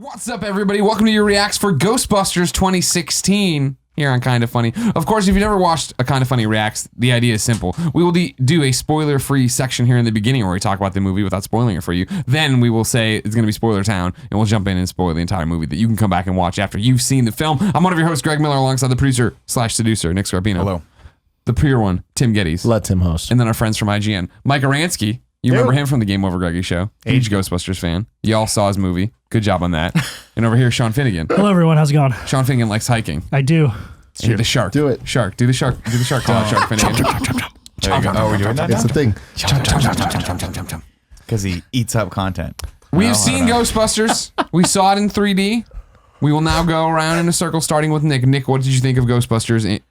What's up, everybody? Welcome to your reacts for Ghostbusters 2016 here on Kinda Funny. Of course, if you've never watched a Kinda Funny reacts, the idea is simple. We will do a spoiler-free section here in the beginning where we talk about the movie without spoiling it for you. Then we will say it's going to be spoiler town, and we'll jump in and spoil the entire movie that you can come back and watch after you've seen the film. I'm one of your hosts, Greg Miller, alongside the producer/seducer, Nick Scarpino. Hello. The pure one, Tim Gettys. Let Tim host. And then our friends from IGN. Mike Aransky. You remember him from the Game Over Greggy show. Huge Ghostbusters fan. Y'all saw his movie. Good job on that. And over here, Sean Finnegan. Hello, everyone. How's it going? Sean Finnegan likes hiking. I do. And the shark. Do it. Shark. Do the shark. Do the shark call out, Shark Finnegan. Oh, we're doing that It's the thing. because he eats up content. We have seen Ghostbusters. We saw it in 3D. We will now go around in a circle, starting with Nick. Nick, what did you think of Ghostbusters?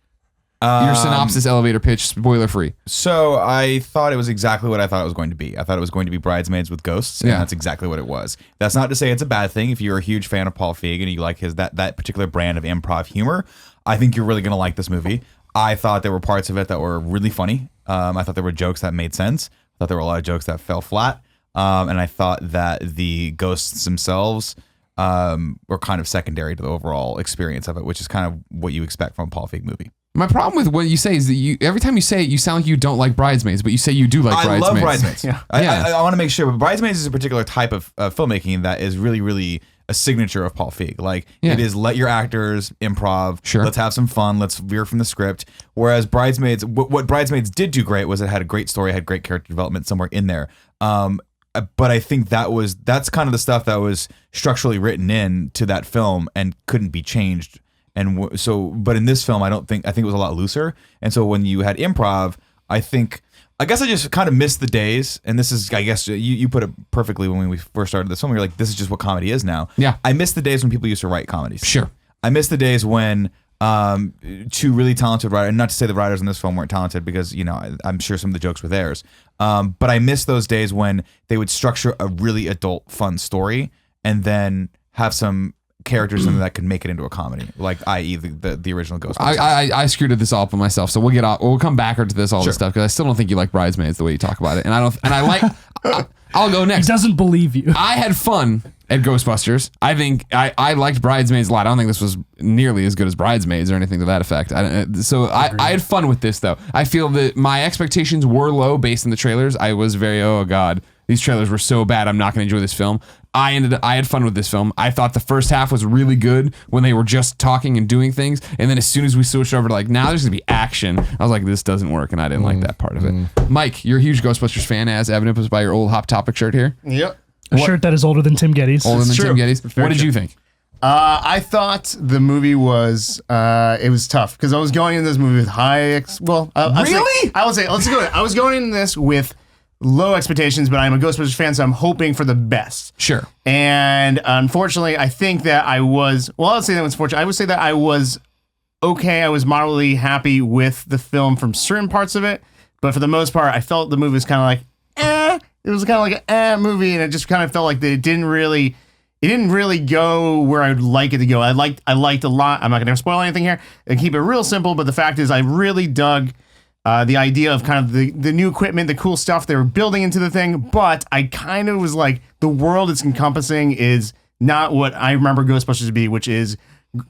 Your synopsis, elevator pitch, spoiler free. So I thought it was exactly what I thought it was going to be. I thought it was going to be Bridesmaids with ghosts, and that's exactly what it was. That's not to say it's a bad thing. If you're a huge fan of Paul Feig and you like his that particular brand of improv humor, I think you're really going to like this movie. I thought there were parts of it that were really funny. I thought there were jokes that made sense. I thought there were a lot of jokes that fell flat. And I thought that the ghosts themselves were kind of secondary to the overall experience of it, which is kind of what you expect from a Paul Feig movie. My problem with what you say is that every time you say it, you sound like you don't like Bridesmaids, but you say you do like Bridesmaids. I love Bridesmaids. Yeah. I want to make sure, but Bridesmaids is a particular type of filmmaking that is really, really a signature of Paul Feig. Like, it is let your actors improv. Sure. Let's have some fun. Let's veer from the script. Whereas Bridesmaids, what Bridesmaids did do great was it had a great story, had great character development somewhere in there. But I think that's kind of the stuff that was structurally written in to that film and couldn't be changed. And but in this film, I think it was a lot looser. And so when you had improv, I guess I just kind of missed the days. And this is, I guess you put it perfectly when we first started this film. You're like, this is just what comedy is now. Yeah. I miss the days when people used to write comedies. Sure. I miss the days when two really talented writers, and not to say the writers in this film weren't talented, because, you know, I'm sure some of the jokes were theirs. But I miss those days when they would structure a really adult, fun story and then have some characters in that could make it into a comedy, like i.e. the original Ghostbusters. I screwed this all up for myself, so we'll come back to this this stuff, because I still don't think you like Bridesmaids the way you talk about it, I'll go next. He doesn't believe you. I had fun at Ghostbusters. I think I liked Bridesmaids a lot. I don't think this was nearly as good as Bridesmaids or anything to that effect. I had fun with this, though. I feel that my expectations were low based on the trailers. I was very, oh god, these trailers were so bad, I'm not going to enjoy this film. I had fun with this film. I thought the first half was really good when they were just talking and doing things, and then as soon as we switched over to like, now there's gonna be action, I was like, this doesn't work, and I didn't like that part of it. Mike, you're a huge Ghostbusters fan, as evidenced by your old Hot Topic shirt here. Yep. A shirt that is older than Tim Gettys. Older than Tim Gettys. What did you think? I thought the movie was it was tough because I was going into this movie with high Really? I would say let's go. I was going into this with low expectations, but I'm a Ghostbusters fan, so I'm hoping for the best. Sure. And unfortunately, I think that I was, I'll say that was fortunate. I would say that I was okay. I was moderately happy with the film from certain parts of it, but for the most part, I felt the movie was kind of like, It was kind of like an movie, and it just kind of felt like that it didn't really go where I'd like it to go. I liked a lot. I'm not going to spoil anything here and keep it real simple, but the fact is I really dug the idea of kind of the new equipment, the cool stuff they were building into the thing, but I kind of was like, the world it's encompassing is not what I remember Ghostbusters to be, which is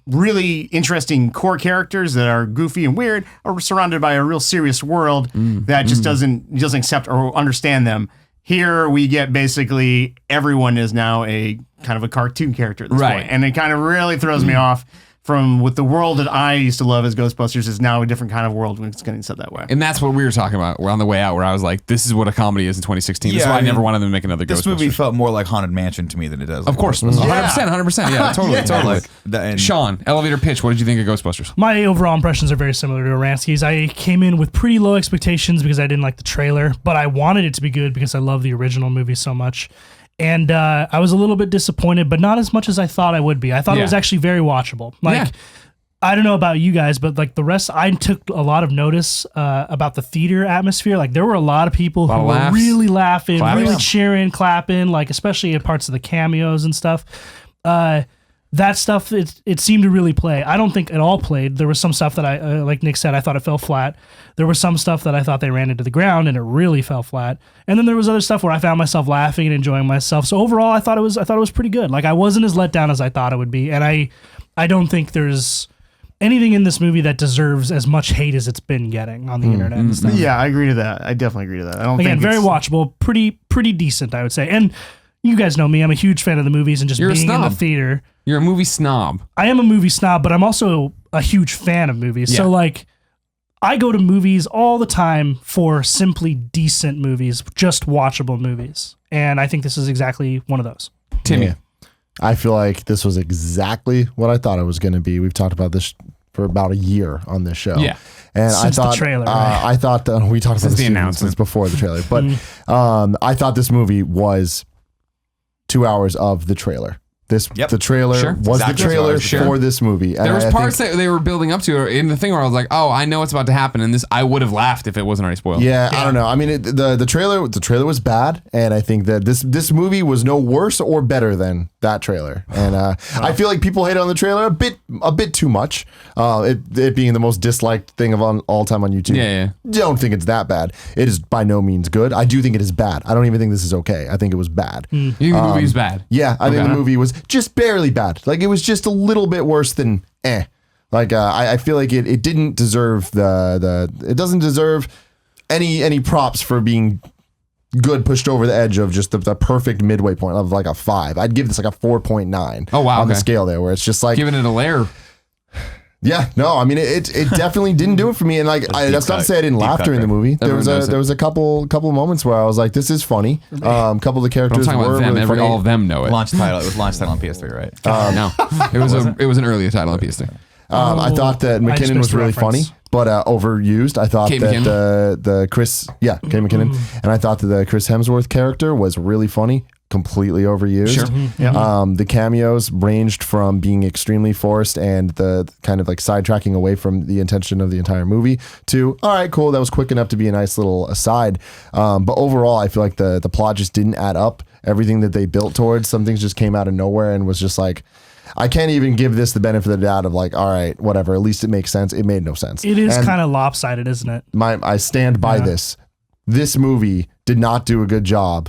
really interesting core characters that are goofy and weird, are surrounded by a real serious world that just doesn't accept or understand them. Here we get basically everyone is now a kind of a cartoon character at this point. And it kind of really throws me off from what the world that I used to love as Ghostbusters is now a different kind of world when it's getting set that way. And that's what we were talking about. We're on the way out, where I was like, this is what a comedy is in 2016. That's why I never wanted them to make another Ghostbusters. This movie felt more like Haunted Mansion to me than it does. Of course. 100%. Yeah, totally. Sean, elevator pitch. What did you think of Ghostbusters? My overall impressions are very similar to Aransky's. I came in with pretty low expectations because I didn't like the trailer, but I wanted it to be good because I love the original movie so much. And I was a little bit disappointed, but not as much as I thought I would be. I thought it was actually very watchable. I don't know about you guys, but like the rest, I took a lot of notice about the theater atmosphere. Like there were a lot of people who were really laughing, really cheering, clapping, like especially in parts of the cameos and stuff. that stuff, it seemed to really play. I don't think it all played. There was some stuff that I, like Nick said, I thought it fell flat. There was some stuff that I thought they ran into the ground and it really fell flat. And then there was other stuff where I found myself laughing and enjoying myself. So overall, I thought it was pretty good. Like, I wasn't as let down as I thought it would be. And I don't think there's anything in this movie that deserves as much hate as it's been getting on the internet and stuff. Yeah, I agree to that. I definitely agree to that. I don't Again, think very it's- watchable, pretty decent, I would say. And you guys know me, I'm a huge fan of the movies and just You're a being in the snob. theater. You're a movie snob. I am a movie snob, but I'm also a huge fan of movies. Yeah. So like, I go to movies all the time for simply decent movies, just watchable movies. And I think this is exactly one of those. Timmy. Yeah. I feel like this was exactly what I thought it was going to be. We've talked about this for about a year on this show. Yeah. And Since the I thought, trailer, right? I thought we talked about Since this the announcement. since before the trailer, but I thought this movie was 2 hours of the trailer. The trailer Sure. was Exactly. the trailer Sure. for this movie. And There was I parts think, that they were building up to in the thing where I was like, oh, I know what's about to happen. And this, I would have laughed if it wasn't already spoiled. Yeah, I don't know. I mean, the trailer was bad, and I think that this movie was no worse or better than that trailer. And I feel like people hate on the trailer a bit too much. It being the most disliked thing of all time on YouTube. Yeah. Don't think it's that bad. It is by no means good. I do think it is bad. I don't even think this is okay. I think it was bad. You think the movie was bad? Yeah, I think Okay. the movie was just barely bad. Like, it was just a little bit worse than Like, I feel like it didn't deserve it doesn't deserve any props for being good, pushed over the edge of just the perfect midway point of like a 5. I'd give this like a 4.9. Oh, wow, on the okay. scale there, where it's just like, Giving it a layer. yeah, no, I mean, it definitely didn't do it for me. And like, that's not to say I didn't laugh cut, during the right? movie. Everyone knows There was a couple of moments where I was like, this is funny. Couple of the But I'm characters talking were about them. really funny. All of them know it. Launch title. It was launch title on PS3, right? No, it was an earlier title on PS3. I thought that I just McKinnon missed was the really reference. funny, but overused. I thought Kate that McKinnon? the Chris, Kate McKinnon, and I thought that the Chris Hemsworth character was really funny, completely overused. Sure. The cameos ranged from being extremely forced and the kind of like sidetracking away from the intention of the entire movie to, all right, cool, that was quick enough to be a nice little aside. But overall, I feel like the plot just didn't add up. Everything that they built towards, some things just came out of nowhere and was just like, I can't even give this the benefit of the doubt of like, all right, whatever, at least it makes sense. It made no sense. It is And kind of lopsided, isn't it? I stand by this. This movie did not do a good job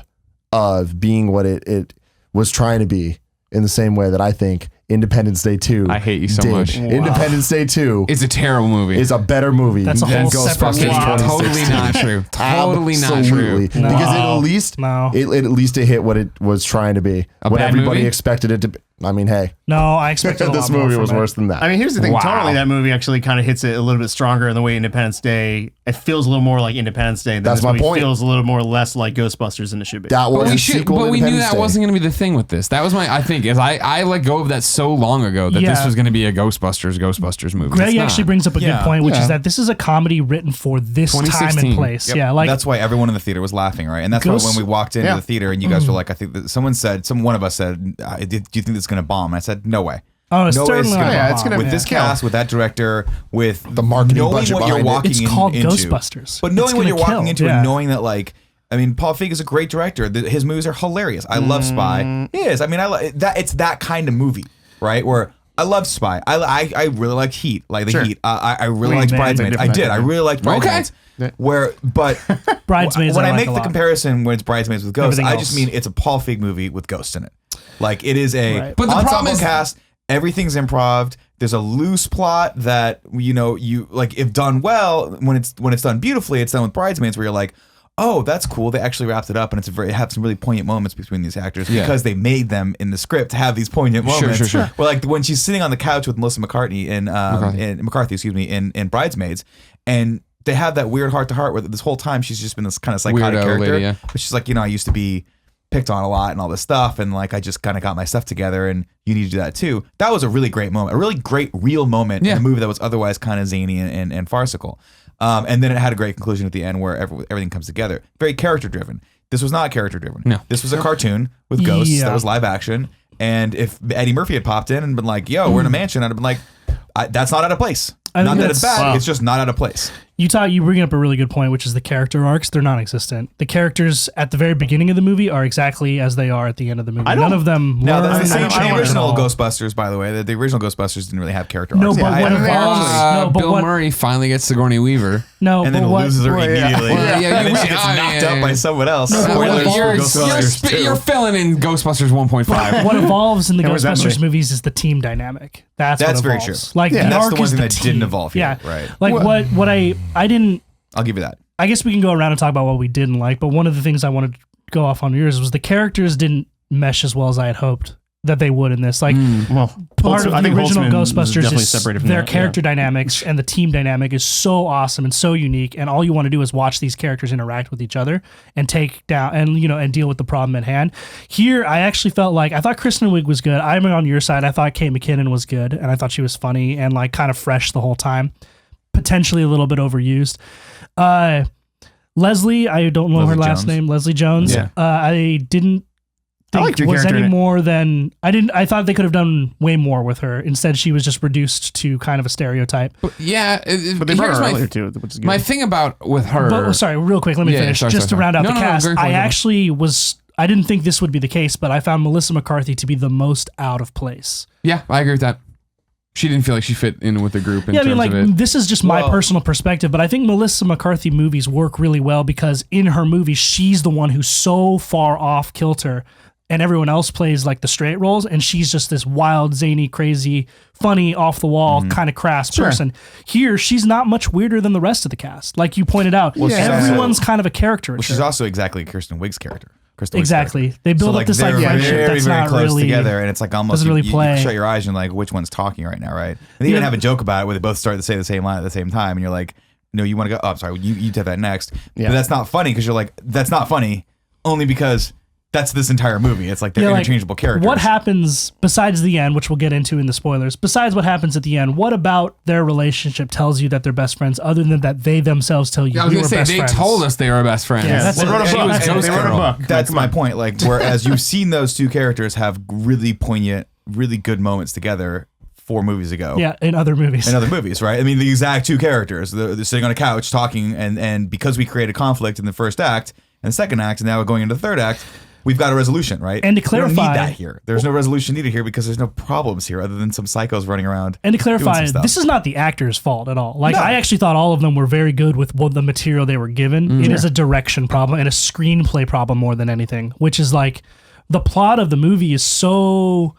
of being what it was trying to be, in the same way that I think Independence Day 2 I hate you so did. much. Wow. Independence Day 2 It's a terrible movie. is a better movie That's a than whole separate Ghostbusters wow. 2016. Totally not true. Totally not true. Absolutely. Because No. at least No. at least it hit what it was trying to be. What bad everybody movie? expected it to be. I mean, hey, No, I expected a this lot more movie from was it. worse than that. I mean, here's the thing. Wow. Tonally, that movie actually kind of hits it a little bit stronger in the way Independence Day. It feels a little more like Independence Day. Than That's this my movie point. Feels a little more less like Ghostbusters than it should be. that was a sequel to But we knew Independence that Day. wasn't going to be the thing with this. That was I think I let go of that so long ago that this Yeah. was going to be a Ghostbusters movie. Greg It's not. actually brings up a good Yeah. point, which Yeah. is that this is a comedy written for this time 2016. and place. Yep. Yeah, like that's why everyone in the theater was laughing, right? And that's why Ghost- when we walked into Yeah. the theater and you guys were like, I think that one of us said, do you think it's going to bomb? And I said, no way. oh, it's No, certainly it's not gonna- yeah, a it's bomb. gonna- With this Yeah. cast, with that director, with The marketing knowing budget what you're behind it. walking It's in- called into, Ghostbusters. but It's knowing what gonna you're walking kill, into yeah. and knowing that, like, I mean, Paul Feig is a great director. His movies are hilarious. I love Spy. He is. I mean, that. It's that kind of movie, right? Where I love Spy. I really liked Heat, like the Sure. Heat. I really We liked may have a Bridesmaids. I different did. I opinion. really liked Bridesmaids. But Bridesmaids. when I like make a the lot. comparison when it's Bridesmaids with Ghosts, Everything I else. just mean it's a Paul Feig movie with Ghosts in it. Like, it is a Right. But the problem ensemble is- cast. Everything's improv. There's a loose plot that you like, if done well, when it's done beautifully, it's done with Bridesmaids, where you're like, oh, that's cool. They actually wrapped it up, and it have some really poignant moments between these actors because they made them in the script to have these poignant moments. Sure. Well, like when she's sitting on the couch with Melissa McCarthy in Bridesmaids, and they have that weird heart to heart where this whole time she's just been this kind of psychotic Weirdo character. lady, yeah. But she's like, I used to be picked on a lot and all this stuff, and like I just kind of got my stuff together, and you need to do that too. That was a really great moment, a really great real moment in a movie that was otherwise kind of zany and farcical. And then it had a great conclusion at the end where everything comes together. Very character driven. This was not character driven. No. This was a cartoon with ghosts Yeah. that was live action. And if Eddie Murphy had popped in and been like, yo, we're in a mansion, I'd have been like, that's not out of place. I think Not that it's that's- bad, Wow. it's just not out of place. You bring up a really good point, which is the character arcs. They're non-existent. The characters at the very beginning of the movie are exactly as they are at the end of the movie. None of them. No, learn. that's the same. I The don't original know. Ghostbusters, by the way, the original Ghostbusters didn't really have character No, arcs. but what evolves? Bill Murray finally gets Sigourney Weaver. No, and but then what? loses her immediately. Well, yeah, and then you- she gets oh, knocked yeah, out yeah. by someone else. No, but Spoilers what for evolves- Ghostbusters You're 2. filling in Ghostbusters 1.5. What evolves in the was that Ghostbusters movie? movies is the team dynamic. That's what very evolves. true. Like Yeah. the That's the arc one is thing the that team. didn't evolve here, Yeah, right. Like what I didn't. I'll give you that. I guess we can go around and talk about what we didn't like, but one of the things I wanted to go off on yours was the characters didn't mesh as well as I had hoped that they would in this. Like Well, part of I the think original Holtzman is Ghostbusters definitely is separated from their that, character dynamics and the team dynamic is so awesome and so unique, and all you want to do is watch these characters interact with each other and take down and deal with the problem at hand. Here, I actually felt like I thought Kristen Wiig was good. I'm on your side. I thought Kate McKinnon was good, and I thought she was funny and like kind of fresh the whole time. Potentially a little bit overused. Leslie, I don't know her Leslie last Jones. name. Leslie Jones. Yeah. I didn't I liked think your was character any in it. more than I thought they could have done way more with her. Instead, she was just reduced to kind of a stereotype. Yeah, But they brought here's her my earlier too, which is good. my thing about with her. But sorry, real quick, let me Yeah, finish. sorry, Just sorry, to round out sorry. the No, no, cast, go I ahead. actually was. I didn't think this would be the case, but I found Melissa McCarthy to be the most out of place. Yeah, I agree with that. She didn't feel like she fit in with the group. In Yeah, I mean, terms like of it. this is just my personal perspective, but I think Melissa McCarthy movies work really well because in her movies, she's the one who's so far off kilter, and everyone else plays like the straight roles, and she's just this wild, zany, crazy, funny, off the wall, kind of crass person. Here, she's not much weirder than the rest of the cast, like you pointed out. she's Everyone's kind of a caricature. Well, she's also exactly Kirsten Wiig's character. Kristen Wiig's Exactly. character. They build So, up this like they're friendship very, that's very not close really together, and it's like almost doesn't really you play. shut your eyes and like which one's talking right now, right? And they even Yeah. have a joke about it where they both start to say the same line at the same time, and you're like, no, you want to go? Oh, I'm sorry, you have that next. Yeah. But that's not funny because you're like, that's not funny only because that's this entire movie. It's like they're Yeah, like, interchangeable characters. What happens besides the end, which we'll get into in the spoilers, besides what happens at the end, what about their relationship tells you that they're best friends other than that they themselves tell you I was we gonna were say best they friends? told us they were best friends. Yeah, that's They it. wrote a She book. was Ghost They wrote a Girl. book. That's my point. Like, whereas you've seen those two characters have really poignant, really good moments together 4 movies ago. Yeah, in other movies. In other movies, right? I mean, the exact two characters. They're sitting on a couch talking, and because we created conflict in the first act and the second act, and now we're going into the third act, we've got a resolution, right? And to we don't clarify- need that here. There's no resolution needed here because there's no problems here other than some psychos running around. And to doing clarify, some stuff. this is not the actor's fault at all. Like, No. I actually thought all of them were very good with what the material they were given. It is a direction problem and a screenplay problem more than anything, which is like the plot of the movie is so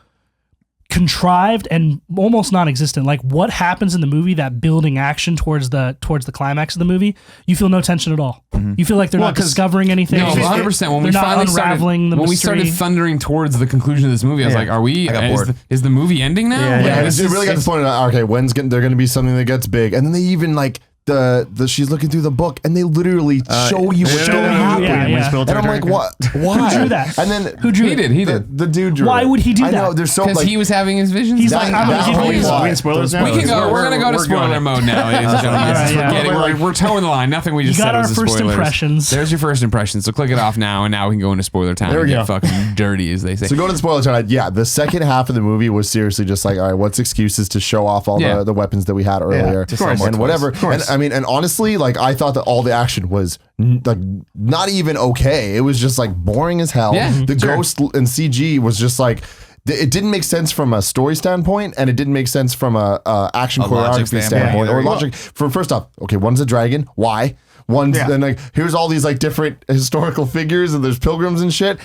contrived and almost non-existent. Like what happens in the movie, that building action towards the climax of the movie, you feel no tension at all. You feel like they're not 'cause- discovering anything. No, 100%. When They're we not finally unraveling the when we mystery. started thundering towards the conclusion of this movie, I was Yeah. like, "Are we? I got Is bored. is the movie ending now? Yeah, Like, yeah. this It is- really got to the point of, okay, when's there going to be something that gets big? And then they even like the she's looking through the book and they literally show you what's going to happen. yeah, yeah. And I'm like, what? Why? Who drew that? And then Who drew He it? did. He did. the dude drew Why it. would he do I know, that? there's so Because like he was having his visions. He's that- like, I'm gonna that give whole you plot. We in spoilers now? We can go. We're gonna go to we're spoiler going. mode now, ladies and gentlemen. All Just right, yeah. forget it. We're towing the line. Nothing we just You got said our was the first spoilers. impressions. There's your first impressions. So click it off now, and now we can go into spoiler time There and we get go. fucking dirty, as they say. So go to the spoiler time. Yeah, the second half of the movie was seriously just like, all right, what's excuses to show off all Yeah. the weapons that we had earlier, of course. and whatever. Of course. And I mean, and honestly, like I thought that all the action was like not even okay. It was just like boring as hell. Yeah, the sure. ghost and CG was just like. It didn't make sense from a story standpoint, and it didn't make sense from a action A logic choreography standpoint standpoint either. or logic. For first off, okay, one's a dragon. Why? One's Yeah. then like here's all these like different historical figures, and there's pilgrims and shit.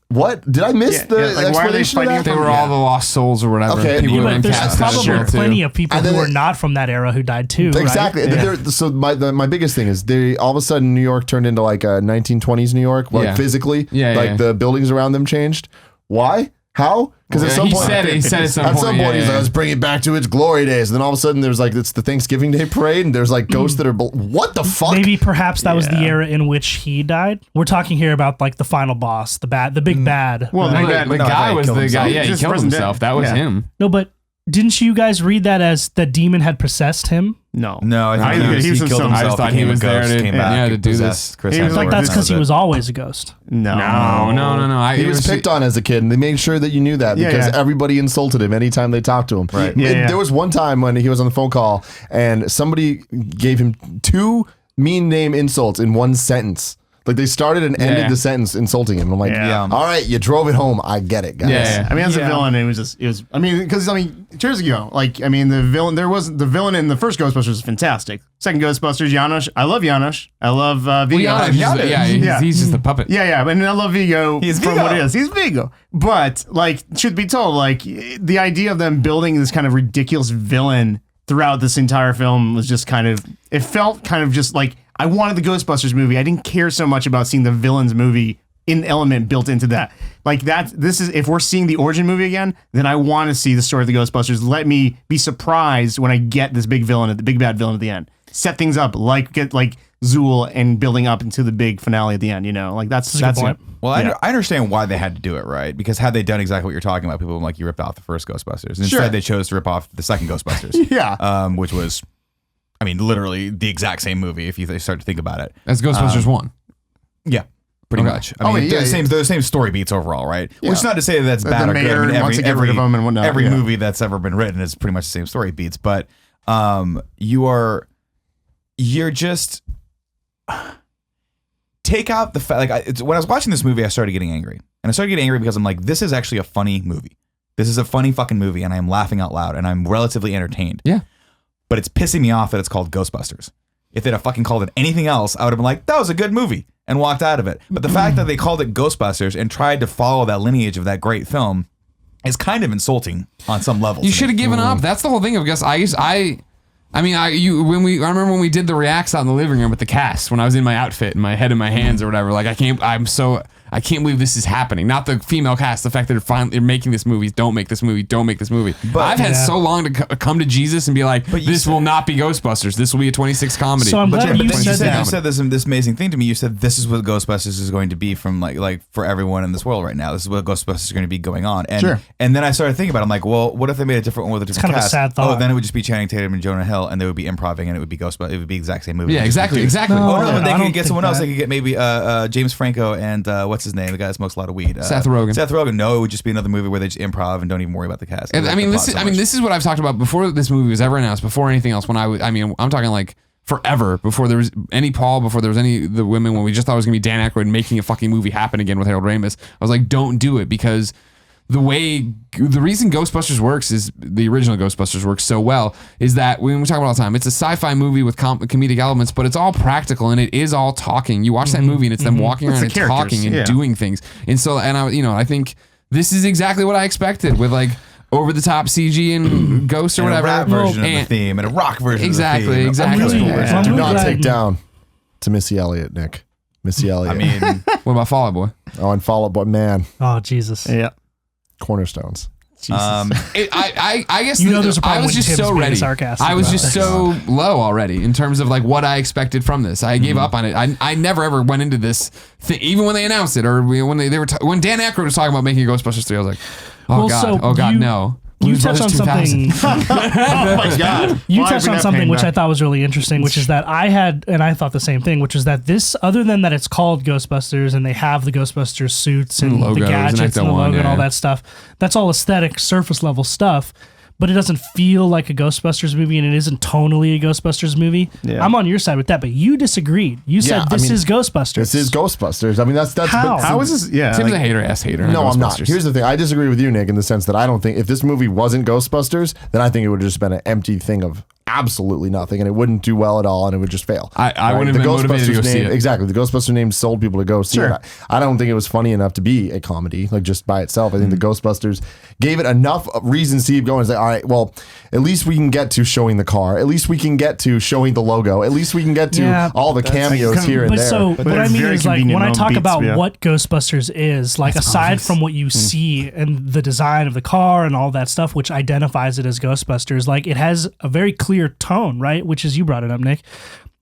What did I miss Yeah, the yeah, like, why are they explanation of fighting that? They were all the lost souls or whatever. Okay. People Yeah, who but been there's cast out of probably the show, plenty too. of people And who then were not from that era who died too. Exactly. Right? And so my biggest thing is they all of a sudden New York turned into like a 1920s New York, like Yeah. physically. Yeah, like yeah. the buildings around them changed. Why? How? Because at Yeah, some he point, said it. He said at some at point. some yeah, point, he's yeah. like, let's bring it back to its glory days. And then all of a sudden, there's like it's the Thanksgiving Day parade, and there's like ghosts that are what the fuck? Maybe perhaps that was the Yeah. era in which he died. We're talking here about like the final boss, the big bad. Well, No, like the that- guy was killed the guy. himself. Yeah, he Just killed present day. himself. That was Yeah. him. No, but didn't you guys read that as the demon had possessed him? No. I think he was in killed some- himself. I just thought he became a was there ghost, to- came back, yeah, to do possessed this. Chris He was Hemsworth. like, That's because he That was always a ghost. No. No. He was picked on as a kid, and they made sure that you knew that Yeah, because yeah. everybody insulted him anytime they talked to him. Right. Yeah. There was one time when he was on the phone call, and somebody gave him 2 mean name insults in one sentence. Like they started and ended Yeah. the sentence insulting him. I'm like, Yeah. all right, you drove it home. I get it, guys. Yeah. I mean, as a Yeah. villain, it was. Years ago, the villain in the first Ghostbusters is fantastic. Second Ghostbusters, Janosch. I love Janosch. I love Vigo. He's just the puppet. Yeah, and I love Vigo He's from Vigo. what it is. He's Vigo. But, like, truth be told, like, the idea of them building this kind of ridiculous villain throughout this entire film was just kind of, it felt kind of just like, I wanted the Ghostbusters movie. I didn't care so much about seeing the villains movie in element built into that. Like if we're seeing the origin movie again, then I want to see the story of the Ghostbusters. Let me be surprised when I get this big bad villain at the end. Set things up like Zool and building up into the big finale at the end, Like that's a good point. Well, I understand why they had to do it, right? Because had they done exactly what you're talking about, people would be like, you ripped off the first Ghostbusters. Instead, Sure. they chose to rip off the second Ghostbusters. Yeah. Which was, I mean, literally the exact same movie if you start to think about it. That's Ghostbusters 1. Yeah. Pretty Okay. much. I mean, they're the same story beats overall, right? Yeah. Which is not to say that that's bad or good. mayor I mean, wants to get rid of them and whatnot, every yeah. movie that's ever been written is pretty much the same story beats. But you're just take out the fact. When I was watching this movie, I started getting angry, and I started getting angry because I'm like, this is actually a funny movie. This is a funny fucking movie, and I'm laughing out loud, and I'm relatively entertained. Yeah. But it's pissing me off that it's called Ghostbusters. If they'd have fucking called it anything else, I would have been like, that was a good movie, and walked out of it. But the fact that they called it Ghostbusters and tried to follow that lineage of that great film is kind of insulting on some level. You to should me. have given up. That's the whole thing of Gus. I remember when we did the reacts out in the living room with the cast when I was in my outfit and my head in my hands or whatever. Like I can't believe this is happening. Not the female cast. The fact that they're making this movie. Don't make this movie. Don't make this movie. But I've had so long to come to Jesus and be like, this will not be Ghostbusters. This will be a 26 comedy. So I'm glad you said that. You said this amazing thing to me. You said this is what Ghostbusters is going to be from like for everyone in this world right now. This is what Ghostbusters is going to be going on. And Sure. and then I started thinking about it. I'm like, well, what if they made a different one with a different kind of a cast? sad thought. Oh, then it would just be Channing Tatum and Jonah Hill, and they would be improving, and it would be Ghostbusters. It would be the exact same movie. Yeah, exactly. Oh no, No, but they I could don't get someone think else. that. They could get maybe James Franco and what's his name, the guy that smokes a lot of weed. Seth Rogen. Seth Rogen. No, it would just be another movie where they just improv and don't even worry about the cast. And, this is what I've talked about before this movie was ever announced. Before anything else, I'm talking like forever before there was any Paul, before there was any the women. When we just thought it was gonna be Dan Aykroyd making a fucking movie happen again with Harold Ramis, I was like, don't do it because the reason Ghostbusters works is the original Ghostbusters works so well is that when we talk about it all the time, it's a sci-fi movie with comedic elements, but it's all practical and it is all talking. You watch that movie and it's them walking around and talking and doing things. And so, I think this is exactly what I expected with like over the top CG and ghosts or and whatever. a rap version of the theme and a rock version Exactly, of the theme. exactly. I'm really- Yeah. I'm Do really not glad- take down to Missy Elliott, Nick. Missy Elliott. I mean, What about Fall Out Boy? oh, and Fall Out Boy, man, Oh Jesus. Yeah. cornerstones. I guess there's a I problem was when just Tim's so being ready. sarcastic I was about just this. so low already in terms of like what I expected from this. I gave up on it. I never ever went into this thing, even when they announced it or when they were when Dan Aykroyd was talking about making Ghostbusters 3. I was like, Well, so no. You Blues touched on Brothers 2000. something. Oh my God. You Why touched bring on that something pain which back? I thought was really interesting, which is that I thought the same thing, which is that this, other than that it's called Ghostbusters and they have the Ghostbusters suits and logos the and gadgets and the Ecto-1, logo and all yeah. that stuff, that's all aesthetic, surface level stuff. But it doesn't feel like a Ghostbusters movie, and it isn't tonally a Ghostbusters movie. Yeah. I'm on your side with that, but you disagreed. You said this is Ghostbusters. This is Ghostbusters. I mean, that's How? but- How is this? Yeah. Tim's like- a hater. No, on I'm not. Ghostbusters. Here's the thing. I disagree with you, Nick, in the sense that I don't think if this movie wasn't Ghostbusters, then I think it would have just been an empty thing of absolutely nothing, and it wouldn't do well at all, and it would just fail. I wouldn't have been motivated to go see name, it. Exactly. The Ghostbuster name sold people to go see Sure. it. I don't think it was funny enough to be a comedy, like just by itself. I think the Ghostbusters gave it enough reasons to keep going. It's like, all right, well, at least we can get to showing the car. At least we can get to showing the logo. At least we can get to all the cameos here and But there. so what I mean very is like convenient when I moment talk beats, about yeah. what Ghostbusters is, like aside from what you see and the design of the car and all that stuff, which identifies it as Ghostbusters, like it has a very clear tone, right? Which is, you brought it up, Nick.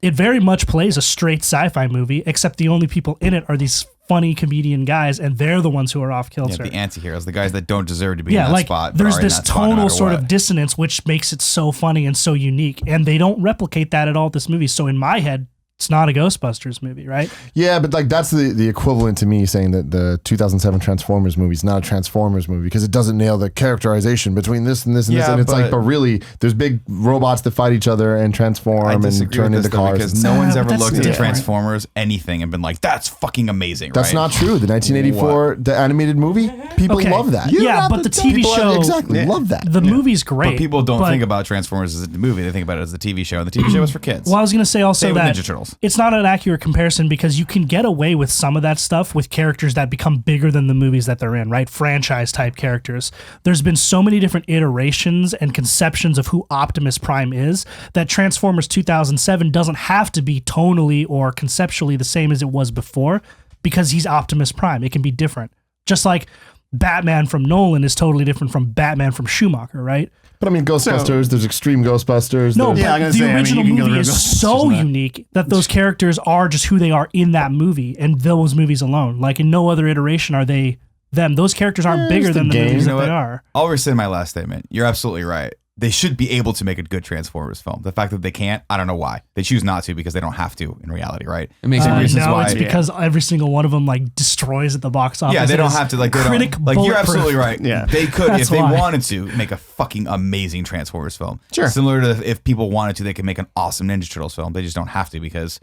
It very much plays a straight sci-fi movie, except the only people in it are these funny comedian guys, and they're the ones who are off kilter. the anti-heroes, the guys that don't deserve to be in that like spot. but there's are in this that spot no tonal matter sort what. of dissonance, which makes it so funny and so unique, and they don't replicate that at all. This movie, so in my head, it's not a Ghostbusters movie, right? Yeah, but like that's the equivalent to me saying that the 2007 Transformers movie is not a Transformers movie because it doesn't nail the characterization between this and this and this. Yeah, And it's like, but- but really, there's big robots that fight each other and I transform and disagree turn with into this, though, cars. because no one's but ever that's looked at different. Transformers anything and been like, "That's fucking amazing." That's right? not true. The 1984 the animated movie, people Okay. love that. Yeah, but the TV People show, exactly love that. the movie's great. But people don't but- think about Transformers as a movie; they think about it as a TV show, and the TV show is for kids. Well, I was going to say also Same with that Ninja Turtles. it's not an accurate comparison because you can get away with some of that stuff with characters that become bigger than the movies that they're in, right? Franchise type characters. There's been so many different iterations and conceptions of who Optimus Prime is that Transformers 2007 doesn't have to be tonally or conceptually the same as it was before because he's Optimus Prime. It can be different. Just like Batman from Nolan is totally different from Batman from Schumacher, right? But I mean, Ghostbusters, there's Extreme Ghostbusters. No, there's- Yeah, I'm but gonna the say, I mean, original you can go movie to is Ghostbusters so and that. unique that those characters are just who they are in that movie and those movies alone. Like in no other iteration are they them. Those characters aren't bigger it's the than the game. movies You know that they what? are. I'll rescind my last statement. You're absolutely right. They should be able to make a good Transformers film. The fact that they can't, I don't know why. They choose not to because they don't have to in reality, right? It makes Same sense. reasons No, why. it's because every single one of them like destroys at the box office. Yeah, they It don't is have to like. They critic don't, like you're bulletproof. absolutely right. Yeah. They could That's if they why. wanted to make a fucking amazing Transformers film. Sure. Similar to if people wanted to, they could make an awesome Ninja Turtles film. They just don't have to because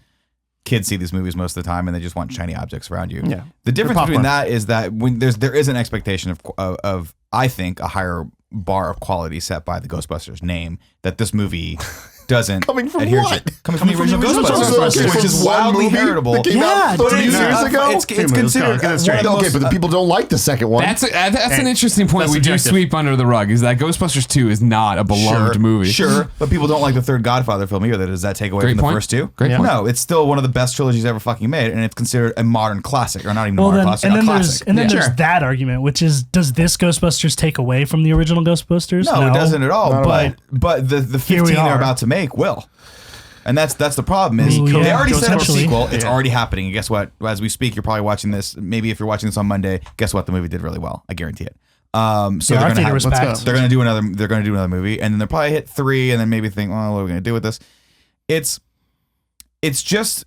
kids see these movies most of the time and they just want shiny objects around you. Yeah. The difference They're between popcorn. that is that when there is an expectation of I think a higher bar of quality set by the Ghostbusters name that this movie doesn't Coming from adhere what? to. Coming from the original Ghostbusters, Ghostbusters. which is From one wildly movie heritable. that came out Yeah, 30 dude. years ago. It's considered Let's go. Get it straight. one of the Okay, most- but the people don't like the second one. That's an interesting point that's we do subjective. sweep under the rug is that Ghostbusters 2 is not a beloved movie. Sure, but people don't like the third Godfather film either. Does that take away Great from the point. first two? Great point. No, it's still one of the best trilogies ever fucking made, and it's considered a modern classic, or not even a Well, modern then, classic, and a then there's classic. and then Yeah. there's that argument, which is, does this Ghostbusters take away from the original Ghostbusters? No, it doesn't at all. Not at But the Here we 15 they're are. about to make will. And that's the problem is Ooh, they yeah. already set up a Potentially. sequel. It's Yeah. already happening. And guess what? As we speak, you're probably watching this. Maybe if you're watching this on Monday, guess what? The movie did really well. I guarantee it. So Yeah, they're our gonna theater have, was let's packed. go. they're gonna do another. They're gonna do another movie, and then they'll probably hit 3, and then maybe think, well, what are we gonna do with this? It's just.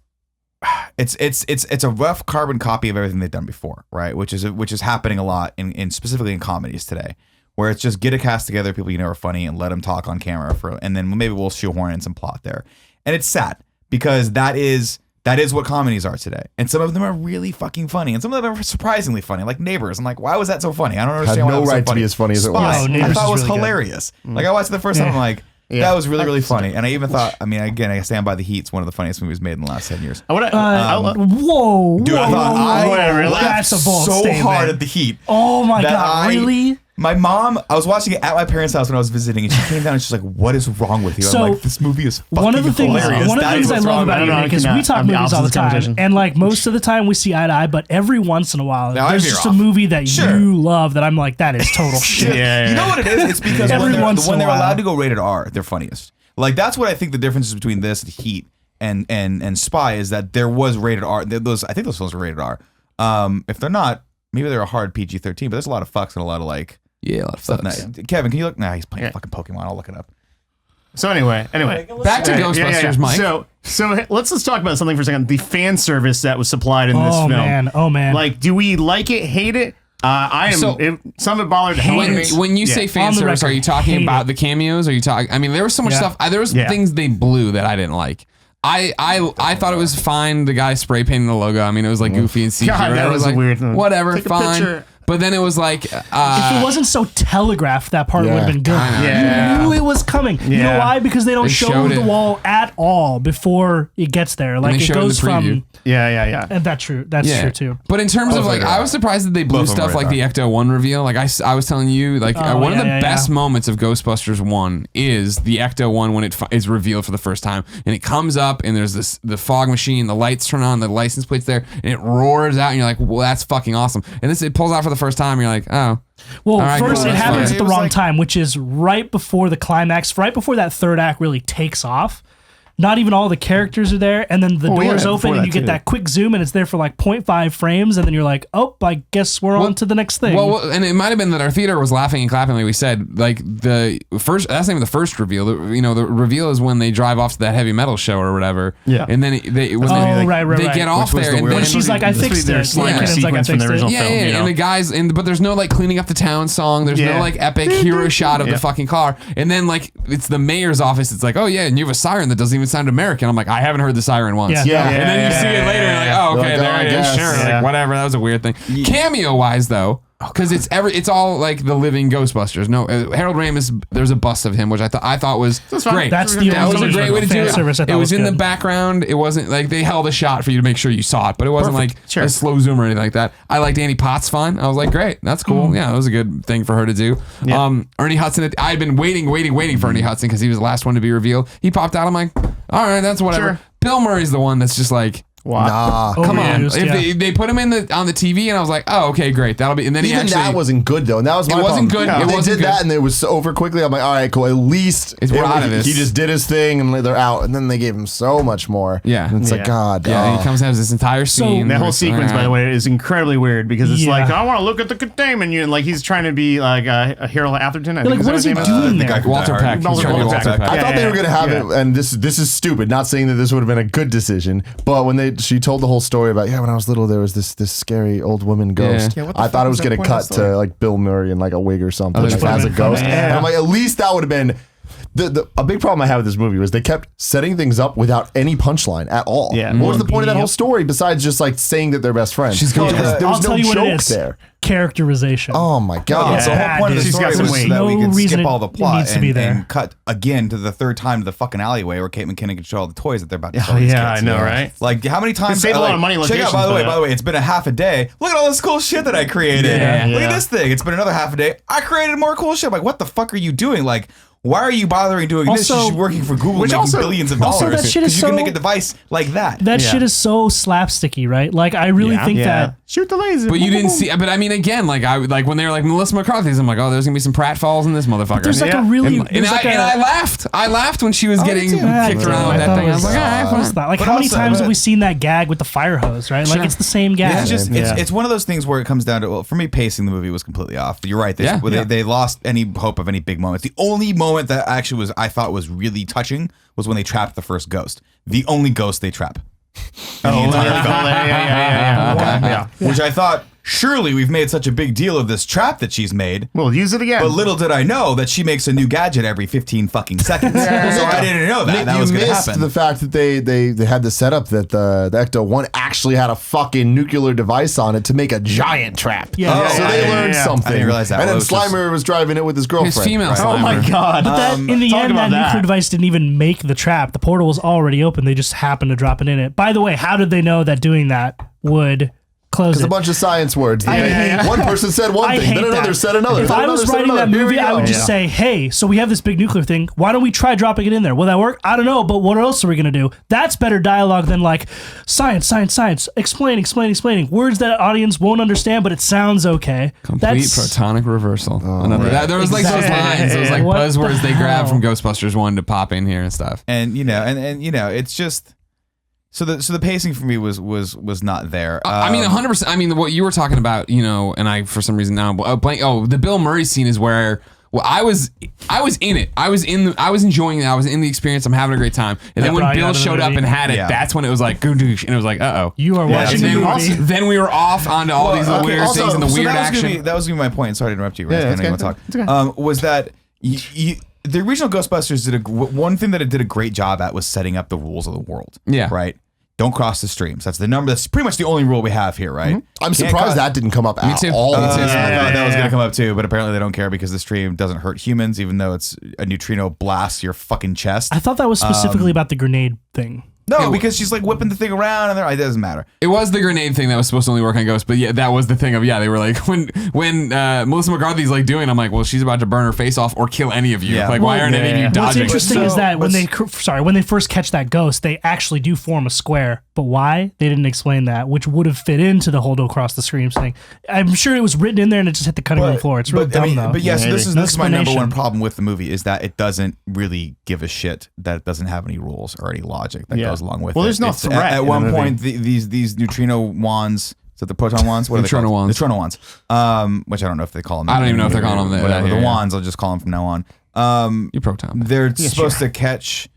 It's a rough carbon copy of everything they've done before, right? Which is happening a lot in specifically in comedies today, where it's just get a cast together, people you know are funny, and let them talk on camera and then maybe we'll shoehorn in some plot there. And it's sad because that is what comedies are today, and some of them are really fucking funny, and some of them are surprisingly funny, like Neighbors. I'm like, why was that so funny? I don't understand. why no that was so right to funny. be as funny as it Spy, was. No, I Neighbors thought it is was really good. hilarious. Like I watched it the first time, I'm like. Yeah. That was really, really funny. And I even thought, I mean, again, I stand by the Heat's one of the funniest movies made in the last 10 years. I wanna- Whoa, Dude, I whoa, thought whoa, I whoa, whoa. laughed That's a bold so statement. hard at the Heat. Oh my that god, really? My mom, I was watching it at my parents' house when I was visiting, and she came down and she's like, "What is wrong with you?" So, I'm like, "This movie is fucking One of the things, hilarious." one of the That things is I what's love wrong about with you it. I is we cannot- talk I'm the movies all the opposite time, conversation. and like most of the time we see eye to eye, but every once in a while Now, I there's veer just a off. movie that Sure. you love that I'm like, that is total shit. You know what it is? It's because Every once in when a they're while. allowed to go rated R, they're funniest. Like that's what I think the difference is between this and Heat and Spy is that there was rated R. I think those films were rated R. If they're not, maybe they're a hard PG-13. But there's a lot of fucks and a lot of like Yeah, a lot of stuff. fucks. Nah, Kevin, can you look? Nah, he's playing Yeah. fucking Pokemon. I'll look it up. So anyway. Back to Ghostbusters, Mike. So let's talk about something for a second. The fan service that was supplied in this Oh film. man. Like, do we like it, hate it? I am. So- Some of it bothered to hate When, me. when you Yeah. say fan On the service, record, are you talking hate about it. the cameos? Are you talking? I mean, there was so much Yeah. stuff. There was Yeah. things they blew that I didn't like. I thought it was fine. The guy spray painting the logo. I mean, it was like goofy and CG. God, right? that I was like, weird. Whatever, Take a fine. picture. But then it was like, If it wasn't so telegraphed, that part Yeah, would have been good. Yeah. You knew it was coming. You know Yeah. why? Because they don't They show showed the it. wall at all before it gets there. Like they it showed it in goes the preview. from. Yeah. And that's true. That's true too. But in terms of like, rated I R. was surprised that they blew Both of them stuff were like the rated Ecto 1 reveal. Like I was telling you, like Oh, one of the yeah, best yeah. moments of Ghostbusters 1 is the Ecto 1 when it is revealed for the first time. And it comes up and there's the fog machine, the lights turn on, the license plate's there, and it roars out and you're like, well, that's fucking awesome. And this, it pulls out for the first time and you're like, oh. Well, All right, first cool, it that's happens fine. at the It was wrong like- time, which is right before the climax, right before that third act really takes off. not even all the characters are there, and then the doors open before and that you get too. that quick zoom, and it's there for like 0.5 frames, and then you're like, oh, I guess we're on to the next thing. Well, and it might have been that our theater was laughing and clapping, like we said. Like the first, that's not even the first reveal. The reveal is when they drive off to that heavy metal show or whatever. Yeah. And then they right. get off Which was there, the and weird then one. she's like, I fixed it. There's like Yeah. a And it's like, I sequence from the fixed it. original yeah, film. yeah, You know? and the guys, but there's no like cleaning up the town song. There's no like epic hero shot of the fucking car. And then like it's the mayor's office. It's like, oh yeah, and you have a siren that doesn't even sound American. I'm like, I haven't heard the siren once. Yeah. And then you see it later, and you're like, oh okay, Like, there I it is. guess. Sure, Yeah. like whatever. That was a weird thing. Cameo wise though. Because it's all like the living Ghostbusters. No, Harold Ramis. There's a bust of him, which I thought was great. That's the that was a only great way to do fan it. service I thought It was was in the good. background. It wasn't like they held a shot for you to make sure you saw it, but it wasn't like a slow zoom or anything like that. I liked Annie Potts fine. I was like, great, that's cool. Yeah, that was a good thing for her to do. Ernie Hudson. I had been waiting for Ernie Hudson because he was the last one to be revealed. He popped out. I'm like, all right, that's whatever. Sure. Bill Murray's the one that's just like. Nah. Come on! Overused, If they put him on the TV, and I was like, "Oh, okay, great, that'll be." And then Even he actually that wasn't good though, and that was my It wasn't problem. good. It They wasn't did good. that, and it was so over quickly. I'm like, all right, cool. At least We're out of this. He just did his thing, and they're out. And then they gave him so much more. Yeah. and it's Yeah. like God. Yeah, and he comes and has this entire scene. That where whole it's sequence, by the way, is incredibly weird because it's Yeah. like, I want to look at the containment unit. Like he's trying to be like a Harold Atherton. I think like, what is he his name doing the there? guy from Walter Die Hard. Peck. He's Walter trying to be Peck. Walter Peck. I thought they were gonna have it, and this is stupid. Not saying that this would have been a good decision, but when she told the whole story about when I was little, there was this scary old woman ghost. Yeah, what the I fuck thought it was was that gonna point of cut the story? to like Bill Murray in like a wig or something Oh, like, that as a would've been ghost. funny. And I'm like, at least that would have been. A big problem I had with this movie was they kept setting things up without any punchline at all. Yeah. What was the point of that whole Yep. story besides just like saying that they're best friends? She's going There was- to- there I'll was tell no you what it joke is. there. Characterization. Oh my god. So the whole point of the She's story got some was weight. so that we No could reason skip all it the plot needs to be there. and cut again to the third time to the fucking alleyway where Kate McKinnon can show all the toys that they're about to sell Oh, these yeah, kids. I know, right? Like how many times? save a lot like, of money Check out, locations by the for way, that. it's been a half a day. Look at all this cool shit that I created. Yeah, Look at yeah. this thing. It's been another half a day. I created more cool shit. I'm like, what the fuck are you doing? Like, why are you bothering doing this? Also- You're working for Google, Which making also- billions of also dollars that shit is you can so- make a device like that. That Yeah. shit is so slapsticky, right? Like, I really think that. Shoot the laser. But you didn't see. But I mean, again, like when they were like Melissa McCarthy's, I'm like, oh, there's gonna be some pratfalls in this motherfucker. There's like Yeah. a really. and there's like I laughed. I laughed when she was getting too. kicked around with that thing. I was like, all right, what's fine. that? Like, But how many also- times but- have we seen that gag with the fire hose, right? Like, Sure. it's the same gag. It's just Yeah. it's one of those things where it comes down to, well, for me, pacing the movie was completely off. You're right. Yeah. They lost any hope of any big moments. The only moment that actually I thought was really touching was when they trapped the first ghost. The only ghost they trap. Oh, yeah. Which I thought, surely we've made such a big deal of this trap that she's made. We'll use it again. But little did I know that she makes a new gadget every 15 fucking seconds. So I didn't know that. Nick, That you was going to missed happen. the fact that they had the setup that the Ecto-1 actually had a fucking nuclear device on it to make a giant trap. Yeah. So yeah, they yeah, learned yeah. something. I didn't realize that. And Well, then it was just- Slimer was driving it with his girlfriend. His female. oh my Slimer. god. But that, in the talk end, about that that. nuclear device didn't even make the trap. The portal was already open. They just happened to drop it in it. By the way, how did they know that doing that would close It's it? a bunch of science words. I hate- One person said one I thing, hate then another that. said another. If then I another was said writing another. that Here we movie, I would go. just say, hey, so we have this big nuclear thing. Why don't we try dropping it in there? Will that work? I don't know, but what else are we going to do? That's better dialogue than like science, science, science. Explaining. Words that audience won't understand, but it sounds okay. Complete protonic reversal. There was like those Exactly. lines, those like What the buzzwords they grabbed from hell? Ghostbusters 1 to pop in here and stuff. and it's just so the pacing for me was not there. I mean, 100%. I mean, what you were talking about, and I for some reason now the Bill Murray scene is where. Well, I was in it. I was enjoying it. I was in the experience. I'm having a great time. And then when brought you Bill out of the showed up movie. and had it, Yeah. that's when it was like goodoosh, and it was like, uh-oh. You are watching And the then, movie. then we were off onto all these okay, weird also, things and the so weird that was action. gonna be- that was going to be my point. Sorry to interrupt you, Rez. Yeah, I it's know you okay. want to It's talk. Was that the original Ghostbusters one thing that it did a great job at was setting up the rules of the world. Yeah. Right. Don't cross the streams. That's the number. That's pretty much the only rule we have here, right? I'm Can't surprised cross- that didn't come up at too. all. Me too. I thought that was yeah. going to come up too, but apparently they don't care because the stream doesn't hurt humans, even though it's a neutrino blasts your fucking chest. I thought that was specifically about the grenade thing. No, because she's like whipping the thing around, and it doesn't matter. It was the grenade thing that was supposed to only work on ghosts, but yeah, that was the thing of they were like when Melissa McCarthy's like doing, I'm like, well, she's about to burn her face off or kill any of you. Yeah. Like, why aren't any of you dodging? What's interesting is that when they first catch that ghost, they actually do form a square. But why? They didn't explain that, which would have fit into the hold across the screen thing. I'm sure it was written in there and it just hit the cutting room floor. It's real dumb though. But yeah, so this is my number one explanation. problem with the movie is that it doesn't really give a shit that it doesn't have any rules or any logic that goes along with it. Well, there's no threat At in one the point, these neutrino wands. Is that the proton wands? What are they Neutrino called? wands. Neutrino wands. Which I don't know if they call them. I don't even know if they're calling them that. Whatever. Yeah, The yeah. wands, I'll just call them from now on. You proton. They're supposed to catch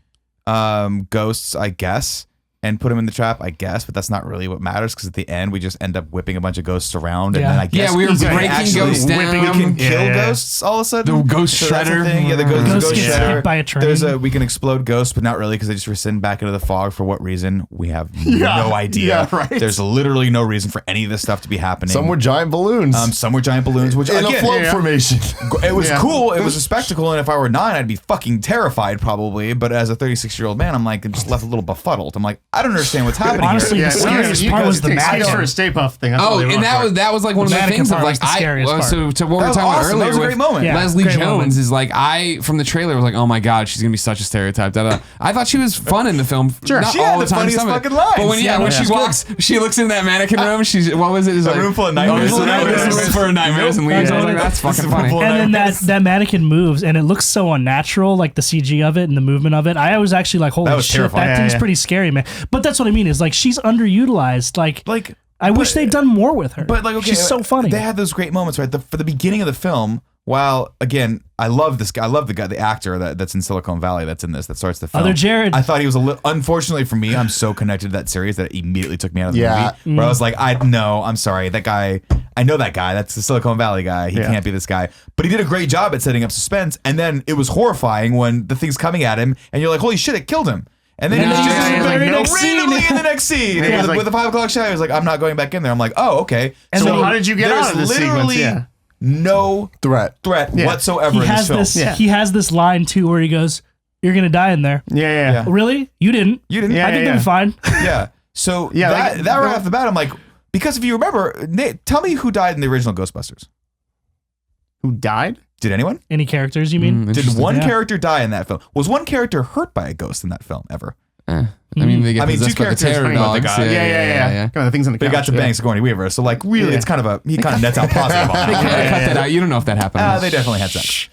ghosts, I guess, and put them in the trap, I guess, but that's not really what matters because at the end we just end up whipping a bunch of ghosts around, and then I guess we were can breaking actually ghosts down. We can kill Yeah. ghosts all of a sudden. The ghost that's the shredder. thing. Yeah, the Ghost ghost gets shredder. hit by a train. We can explode ghosts, but not really because they just rescind back into the fog. For what reason? We have no idea. Yeah, right. There's literally no reason for any of this stuff to be happening. Some were giant balloons. Some were giant balloons, which in again, a float formation. it was cool. It was a spectacle, and if I were 9, I'd be fucking terrified probably. But as a 36-year-old man, I'm like, I'm just left a little befuddled. I'm like, I don't understand what's happening. Honestly, here. the scariest part was the Excuse for a mannequin. Stay Puft thing. That's Oh, all they and want that was like one of the Mannequin things of part like was the scariest part. so to what we That were was talking about awesome. That earlier was a great with moment. Yeah. Leslie Great Jones moment. is like from the trailer was like, oh my god, she's gonna be such a stereotype. Da, da. I thought she was fun in the film. Sure. Not She all had the the time. funniest some of it. fucking lines. But when Yeah, she walks, she looks in that mannequin room. She's what was it? It's A like, room full of nightmares. It's a room full of nightmares and leaves. I was like, that's fucking funny. And then that mannequin moves and it looks so unnatural, like the CG of it and the movement of it. I was actually like, holy was shit, terrifying. that thing's pretty scary, man. But that's what I mean is like she's underutilized. Like I wish they'd done more with her. But like, okay, she's so funny. They had those great moments, right? For the beginning of the film. While again, I love this guy. I love the actor that's in Silicon Valley. That's in this. That starts the film. Other Jared. I thought he was a little. Unfortunately for me, I'm so connected to that series that it immediately took me out of the Yeah. movie. Where I was like, I'm sorry, that guy. I know that guy. That's the Silicon Valley guy. He can't be this guy. But he did a great job at setting up suspense. And then it was horrifying when the thing's coming at him, and you're like, holy shit, it killed him. And then No, it's yeah, just very randomly next scene. in the next scene with the 5 o'clock shadow. He's like, I'm not going back in there. I'm like, oh, okay. And so how did you get there's out of this sequence? literally Yeah. no Threat. whatsoever he in has this film. this. Yeah. He has this line too where he goes, "You're gonna die in there." Yeah. Really? You didn't? You didn't? Yeah, I think yeah. they'll be fine. Yeah. So Yeah, that right off the bat, I'm like, because if you remember, Nate, tell me who died in the original Ghostbusters. Who died? Did anyone? Any characters? You mean? Did one Yeah. character die in that film? Was one character hurt by a ghost in that film ever? I mean, they get I mean, possessed two by the characters terror hanging with the dogs. guy. Yeah. Come on, the things on the They couch. got to bang Sigourney Weaver, so like really, Yeah. it's kind of he kind of nets out positive on They that. cut that out. You don't know if that happened. They definitely had sex.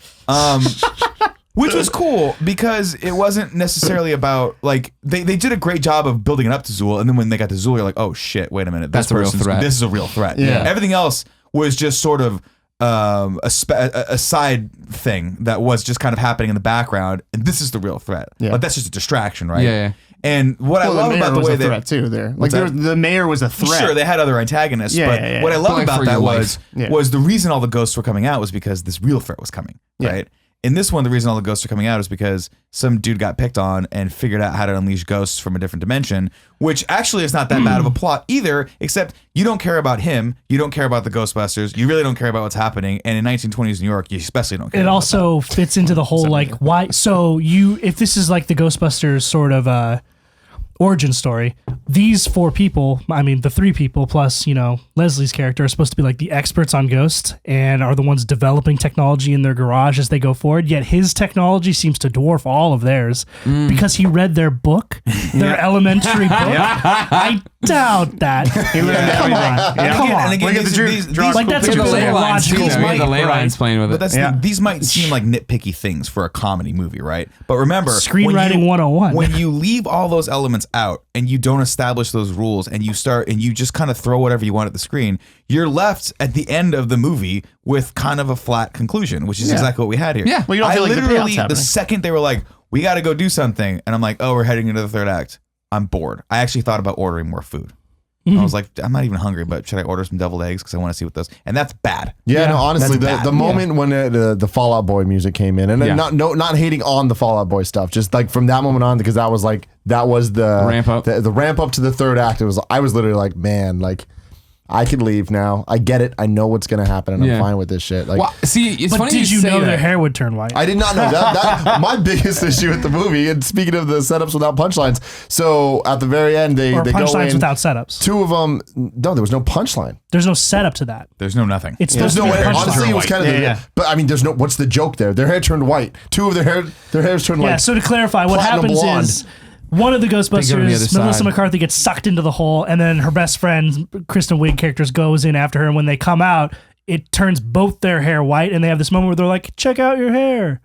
Which was cool because it wasn't necessarily about like they did a great job of building it up to Zool, and then when they got to Zool, you're like, oh shit, wait a minute, That's a real threat. This is a real threat. Yeah. Everything else was just sort of a side thing that was just kind of happening in the background, and this is the real threat. Yeah. Like that's just a distraction, right? Yeah. And what I love about the way they threat too there. Like that? the mayor was a threat. Sure, they had other antagonists, Yeah, but yeah. what I love But, like, about for that your was life. the reason all the ghosts were coming out was because this real threat was coming, Yeah. right? In this one, the reason all the ghosts are coming out is because some dude got picked on and figured out how to unleash ghosts from a different dimension, which actually is not that bad of a plot either, except you don't care about him, you don't care about the Ghostbusters, you really don't care about what's happening, and in 1920s New York, you especially don't care It about also fits into the whole like why. So if this is like the Ghostbusters sort of origin story, these 4 people, I mean the 3 people plus Leslie's character, are supposed to be like the experts on ghosts and are the ones developing technology in their garage as they go forward, yet his technology seems to dwarf all of theirs because he read their book, their elementary book. I doubt that. He learned everything. Yeah. Come on. And again, Look at the these Like, that's The what you're ley saying. lines, too. Logical. The ley lines playing with But it. that's Yeah. these might seem like nitpicky things for a comedy movie, right? But remember, Screenwriting 101. When you leave all those elements out and you don't establish those rules and you just kind of throw whatever you want at the screen, you're left at the end of the movie with kind of a flat conclusion, which is exactly what we had here. Yeah. Well, you don't feel like the literally payout's the happening. second they were like, we got to go do something, and I'm like, oh, we're heading into the third act. I'm bored. I actually thought about ordering more food. I was like, I'm not even hungry, but should I order some deviled eggs because I want to see what those? And that's bad. Yeah, no, honestly, That's the bad. moment when the Fall Out Boy music came in, and not hating on the Fall Out Boy stuff, just like from that moment on, because that was the Ramp up. the ramp up to the third act. I was literally like, man, like I could leave now. I get it. I know what's gonna happen, and I'm fine with this shit. Like, well, see, it's But funny did you say know that. their hair would turn white? I did not know that. My biggest issue with the movie, and speaking of the setups without punchlines, so at the very end they or go punchlines in. without setups. Two of them, no, there was no punchline. There's no setup to that. There's no nothing. It's There's supposed no to be way. a punchline. Honestly, it was kind of. Yeah. But I mean, there's no. What's the joke there? Their hair turned white. Two of their hairs turned Yeah, like. so to clarify, what platinum happens blonde. is one of the They go to the other Ghostbusters, Melissa side. McCarthy, gets sucked into the hole, and then her best friend, Kristen Wiig characters, goes in after her. And when they come out, it turns both their hair white, and they have this moment where they're like, "Check out your hair,"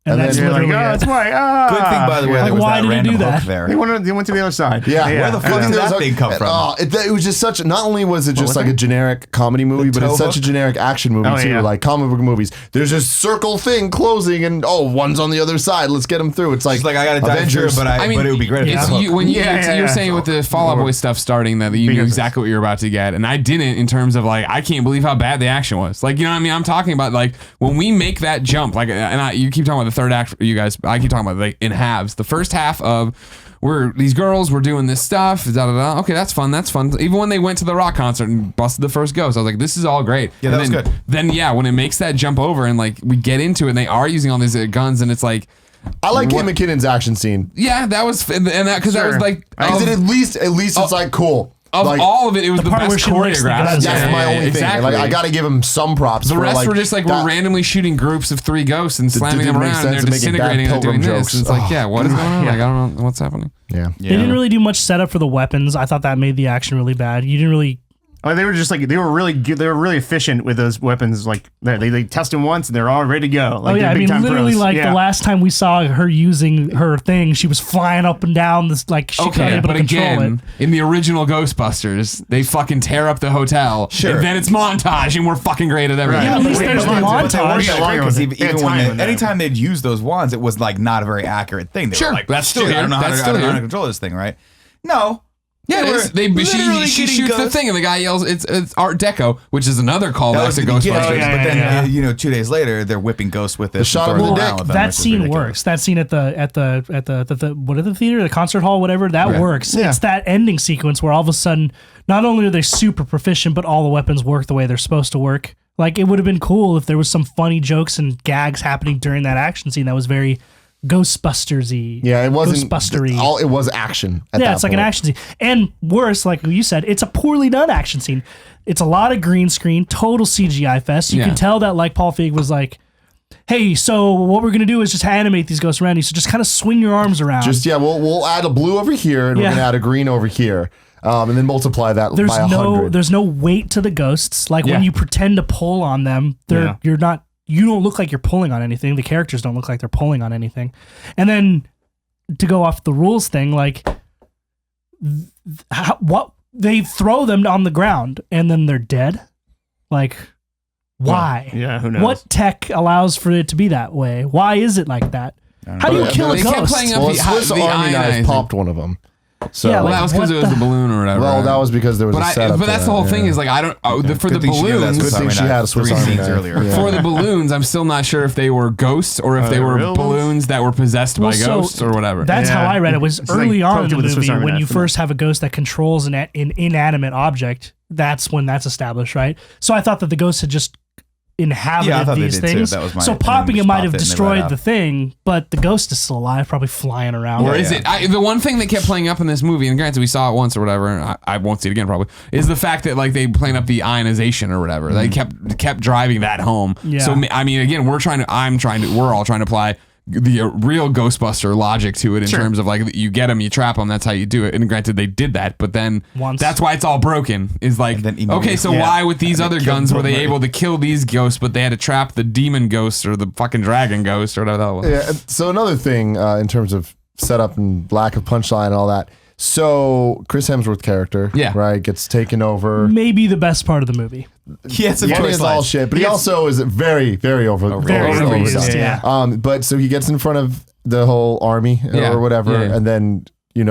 and And that's then You're like, literally oh, it. it's white. Good thing, by the way, Like, there was why that did he random do that? hook there. They went to the other side. Yeah, Where the fuck did that thing come from? It was just such. Not only was it just was like it? a generic comedy movie, but it's toe such a hook? generic action movie Oh, too. yeah. Like comic book movies, there's this circle thing closing, and one's on the other side. Let's get them through. It's like It's like I gotta dive through, Avengers. but it would be great if It's it's a hook. you, when you, Yeah, yeah, you're yeah. saying with the Fall Out Boy stuff starting that you knew Because- exactly what you're about to get, and I didn't in terms of like I can't believe how bad the action was. Like, you know what I mean? I'm talking about like when we make that jump, like, and you keep talking about the third act, you guys. I keep talking about like in halves. The first half of these girls were doing this stuff. Da, da, da. Okay, that's fun. That's fun. Even when they went to the rock concert and busted the first ghost, I was like, this is all great. Yeah, and that was then, good. Then when it makes that jump over and like we get into it, and they are using all these guns, and it's like. I like What- Kate McKinnon's action scene. Yeah, that was and that because that was Sure. like Is it at least it's like cool. of Like, all of it, it was the part where best she licks the choreographed. guns. that's my only thing. Exactly. Like I got to give him some props. the for, rest like, were just like that- we're randomly shooting groups of 3 ghosts and slamming them didn't make around, and sense they're and making bad disintegrating and doing Pilgrim this. jokes. And it's like, Oh, yeah, what is going on? Like, I don't know what's happening. Yeah. They didn't really do much setup for the weapons. I thought that made the action really bad. You didn't really. Oh, they were just like they were really good. They were really efficient with those weapons. Like they test them once and they're all ready to go. Like Oh yeah, they're I big mean, time literally, pros. like Yeah. the last time we saw her using her thing, she was flying up and down this like she couldn't Okay, able but to control again, it. in the original Ghostbusters, they fucking tear up the hotel. Sure. And then it's montage, and we're fucking great at everything. Yeah, at least But there's the they weren't montage. getting longer Because with it. They had even time with when that. anytime they'd use those wands, it was like not a very accurate thing. They Sure, were like, that's still shit, I here. don't know how That's to- still I don't know how here. to control this thing, right? No. Yeah, it were is. literally She getting shoots the ghosts. thing, and the guy yells, "It's Art Deco," which is another That callback was to the beginning, Ghostbusters. yeah, but then yeah. 2 days later, they're whipping ghosts with this. shot and of throwing the them dick. down with them, That which is scene ridiculous. works. That scene at the what is the theater, the concert hall, whatever, that Right. works. Yeah. It's that ending sequence where all of a sudden, not only are they super proficient, but all the weapons work the way they're supposed to work. Like it would have been cool if there was some funny jokes and gags happening during that action scene that was very Ghostbusters-y. Yeah, it wasn't Ghostbuster-y. all. It was action. At Yeah, that it's like an point. action scene. And worse, like you said, it's a poorly done action scene. It's a lot of green screen, total CGI fest. You Yeah. can tell that like Paul Feig was like, hey, so what we're going to do is just animate these ghosts around you. So just kind of swing your arms around. We'll add a blue over here and Yeah. we're gonna add a green over here, and then multiply that there's by 100. there's no weight to the ghosts. Like Yeah. when you pretend to pull on them, Yeah. you don't look like you're pulling on anything. The characters don't look like they're pulling on anything. And then to go off the rules thing, like what they throw them on the ground and then they're dead. Like why? Yeah, who knows? What tech allows for it to be that way? Why is it like that? How do you know. kill a They kept ghost? playing up Well, the, Swiss the Army knife ionizing. popped one of them. So Yeah, Well, like, that was because what it was the- the balloon or whatever. well, that was because there was But a setup. but that's to the whole that, thing yeah. is like I don't for the Good thing she knew that's balloons. Good thing Army she knife had a Swiss 3 Army scenes knife. earlier. Yeah. For the balloons, I'm still not sure if they were ghosts or if they they were real ones? balloons that were possessed by Well, so ghosts or whatever. That's how Yeah. I read it. Was It's like early on in poked the with a Swiss movie Army when knife, you yeah. first have a ghost that controls an inanimate object. That's when that's established, right? So I thought that the ghost had just inhabited Yeah, I thought they these did too. things. That was my- So and then popping it just might popped have it and they let destroyed out. the thing, but the ghost is still alive, probably flying around. Or Yeah, is yeah. it the one thing that kept playing up in this movie? And granted, we saw it once or whatever. And I won't see it again probably. Is the fact that like they playing up the ionization or whatever? They kept driving that home. Yeah. So I mean, again, we're all trying to apply the real Ghostbuster logic to it in terms of like you get them, you trap them. That's how you do it. And granted, they did that, but then Once. that's why it's all broken. Is like And then immediately- okay, so Yeah. why with these other killed guns were they nobody. able to kill these ghosts, but they had to trap the demon ghosts or the fucking dragon ghost or whatever that was? Yeah. So another thing in terms of setup and lack of punchline and all that. So Chris Hemsworth character, Yeah. right, gets taken over. Maybe the best part of the movie. He had some Funny choice as all lines. shit, but he also is very, very over. Very overused. overused, yeah. But so he gets in front of the whole army Yeah. or whatever, Yeah, yeah. and then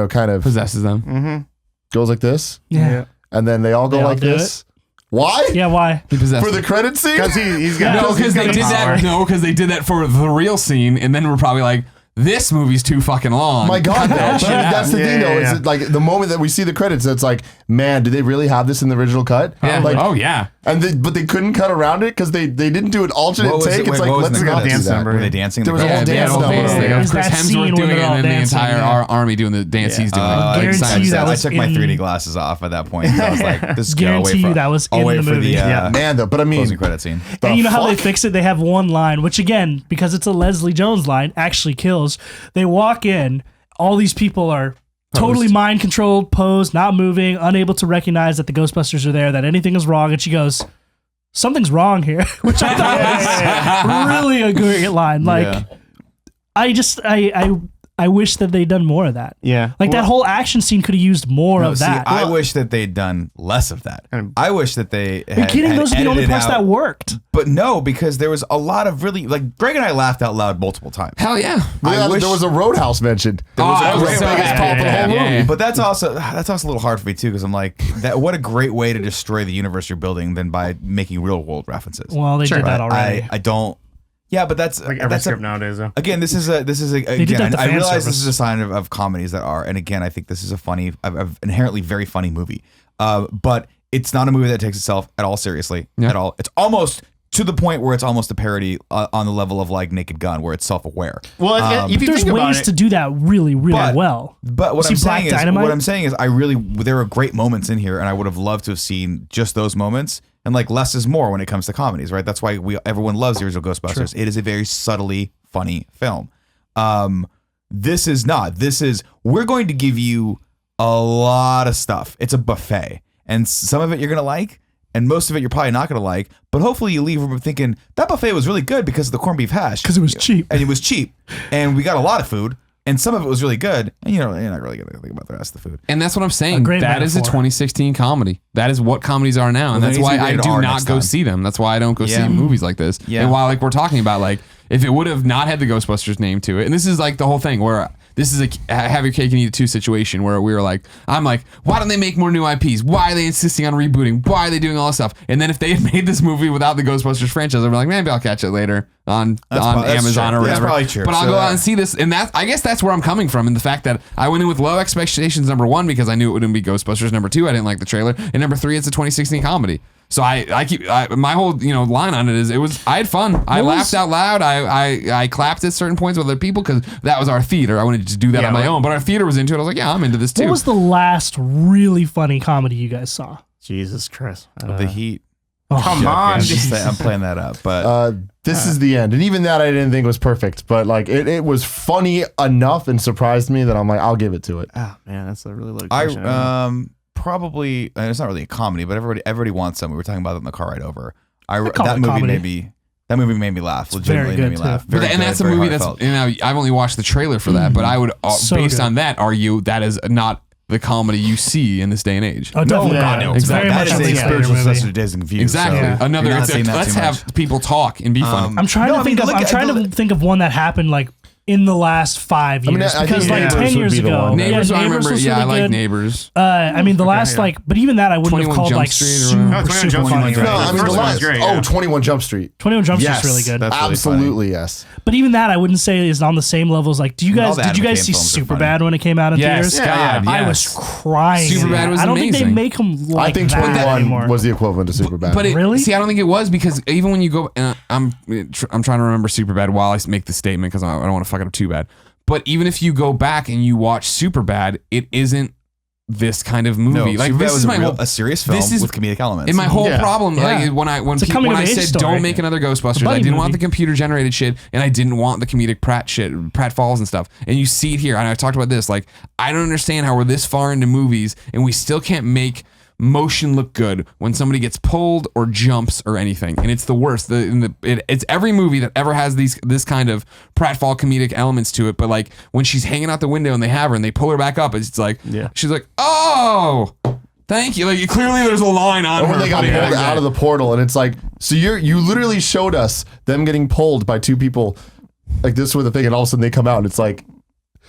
kind of Possesses them. goes like this, Yeah. and then they all go They all like do this. Why? Yeah, why? He possessed For the them. credit scene? Because he's got No, he's because got they the did power. that. No, because they did that for the real scene, and then we're probably like, this movie's too fucking long. My God, though. But that's the thing, though. Yeah. Is like the moment that we see the credits, it's like, man, did they really have this in the original cut? Yeah. Like, Oh yeah. but they couldn't cut around it because they didn't do an alternate What was take. it? It's Wait, like, what was let's in the not do credits? dance that. number? Were they dancing? There was a whole They had dance a whole number. dance. They got It was Chris that scene Hemsworth when doing it, they're all and then the dancing, entire yeah. army doing the dance he's doing. I guarantee you that I was took my in- 3D glasses off at that point. I was like, this is good. I'll Guarantee wait you for, that was I'll in wait the for movie. the Man, though, but I mean, closing credit scene. And you know how they fuck? fix it? They have one line, which again, because it's a Leslie Jones line, actually kills. They walk in, all these people are totally mind controlled, posed, not moving, unable to recognize that the Ghostbusters are there, that anything is wrong. And she goes, something's wrong here, which I thought was really a great line. Like, Yeah. I wish that they'd done more of that. Yeah. Like that whole action scene could have used more of See, that. I wish that they'd done less of that. I wish that they Are you kidding? Those are the only parts that worked. But no, because there was a lot of really, like, Greg and I laughed out loud multiple times. Hell yeah. Yeah, wish- there was a Roadhouse mentioned. That was the so biggest good. pop of the whole movie. But that's also a little hard for me too, because I'm like, that what a great way to destroy the universe you're building than by making real world references. Well, they did that already. I don't. Yeah, but that's Like every that's script nowadays, though. again. This is did again. that to I fan realize service. this is a sign of comedies that are, and again, I think this is a inherently very funny movie. But it's not a movie that takes itself at all seriously at all. It's almost to the point where it's almost a parody on the level of like Naked Gun, where it's self-aware. Well, if you There's think about ways it, to do that really, really well. But what See I'm saying Black is, Dynamite? what I'm saying is, there are great moments in here, and I would have loved to have seen just those moments. And like less is more when it comes to comedies, right? That's why everyone loves the original Ghostbusters. It is a very subtly funny film. This is not. We're going to give you a lot of stuff. It's a buffet, and some of it you're gonna like, and most of it you're probably not gonna like. But hopefully you leave thinking that buffet was really good because of the corned beef hash. Because it was cheap. And it was cheap, and we got a lot of food, and some of it was really good. And you're not really gonna think about the rest of the food. And that's what I'm saying. great That is a metaphor. 2016 comedy. That is what comedies are now. And Well, that's then why it needs I to be do rated R not next go time. see them. That's why I don't go Yeah. see movies like this. Yeah. And while like we're talking about like if it would have not had the Ghostbusters name to it, and this is like the whole thing where this is a have your cake and eat it too situation where we were like, I'm like, why don't they make more new IPs? Why are they insisting on rebooting? Why are they doing all this stuff? And then if they had made this movie without the Ghostbusters franchise, I'd be like, maybe I'll catch it later on That's Amazon true. or That's whatever. probably true. But I'll So go out that- and see this, and that I guess that's where I'm coming from, in the fact that I went in with low expectations. Number one, because I knew it wouldn't be Ghostbusters. Number two, I didn't like the trailer, and number three, it's a 2016 comedy. So my whole line on it is I had fun. I laughed out loud. I clapped at certain points with other people because that was our theater. I wanted to do that on my own, but our theater was into it. I was like, yeah, I'm into this too. What was the last really funny comedy you guys saw? Jesus Christ. The Heat. Come Yeah, on. I'm playing that up, but This is the end. And even that I didn't think was perfect, but like it was funny enough and surprised me that I'm like, I'll give it to it. Oh, man, that's a really low I question. probably it's not really a comedy, but everybody wants some. We were talking about it in the car ride over. call it That a movie comedy. made me laugh. Legitimately very made me good, laugh. too. Very and good, that's a very movie that's, heartfelt. I've only watched the trailer for that, but I would, So based good. on that, argue that is not the comedy you see in this day and age. Oh, definitely. God, no. It's Exactly. very That much is a a Lee Snyder spiritual movie. successor to Days and Confused. Exactly. So Another. you're not seeing that Let's too have much. people talk and be funny. I'm trying No, to I think mean, of. look I'm at trying to think of one that happened like in the last 5 years, mean, I because think like Neighbors 10 would years be the ago, one. Neighbors, I Neighbors remember. was Yeah, I really like good. Neighbors. I mean, the last like, but even that I wouldn't 21 have called Jump like Street or super, whatever. No, 21 super Jump funny. Street. No, Right. I mean The the first one's last. great, yeah. 21 Jump Street. 21 Jump Yes, Street's really good. That's really absolutely yes. But even that I wouldn't say is on the same level as like. Do you All guys the did you Adam guys see McKay films are Superbad when it came out in Yes, theaters? God, I yes. was crying. Superbad was I don't think they amazing. make them like I think that 21 anymore. was the equivalent to Superbad. But Really? see, I don't think it was, because even when you go, I'm trying to remember Superbad while I make the statement because I don't want to fuck it up too bad. But even if you go back and you watch Superbad, it isn't this kind of movie. Like Superbad this was is my whole. a serious film this is- with comedic elements. And my whole Yeah. problem, Yeah. like when I It's a coming when of I age said story. don't make another Ghostbusters, I buddy didn't want movie. the computer generated shit, and I didn't want the comedic Pratt Falls and stuff. And you see it here, and I talked about this. Like I don't understand how we're this far into movies and we still can't make motion look good when somebody gets pulled or jumps or anything, and it's the worst. It's every movie that ever has this kind of pratfall comedic elements to it. But like when she's hanging out the window and they have her and they pull her back up, it's like she's like, oh, thank you. Like clearly there's a line on Or her. when they got putting it pulled back out of there. the portal, and it's like, so you literally showed us them getting pulled by two people, like this with a thing, and all of a sudden they come out, and it's like,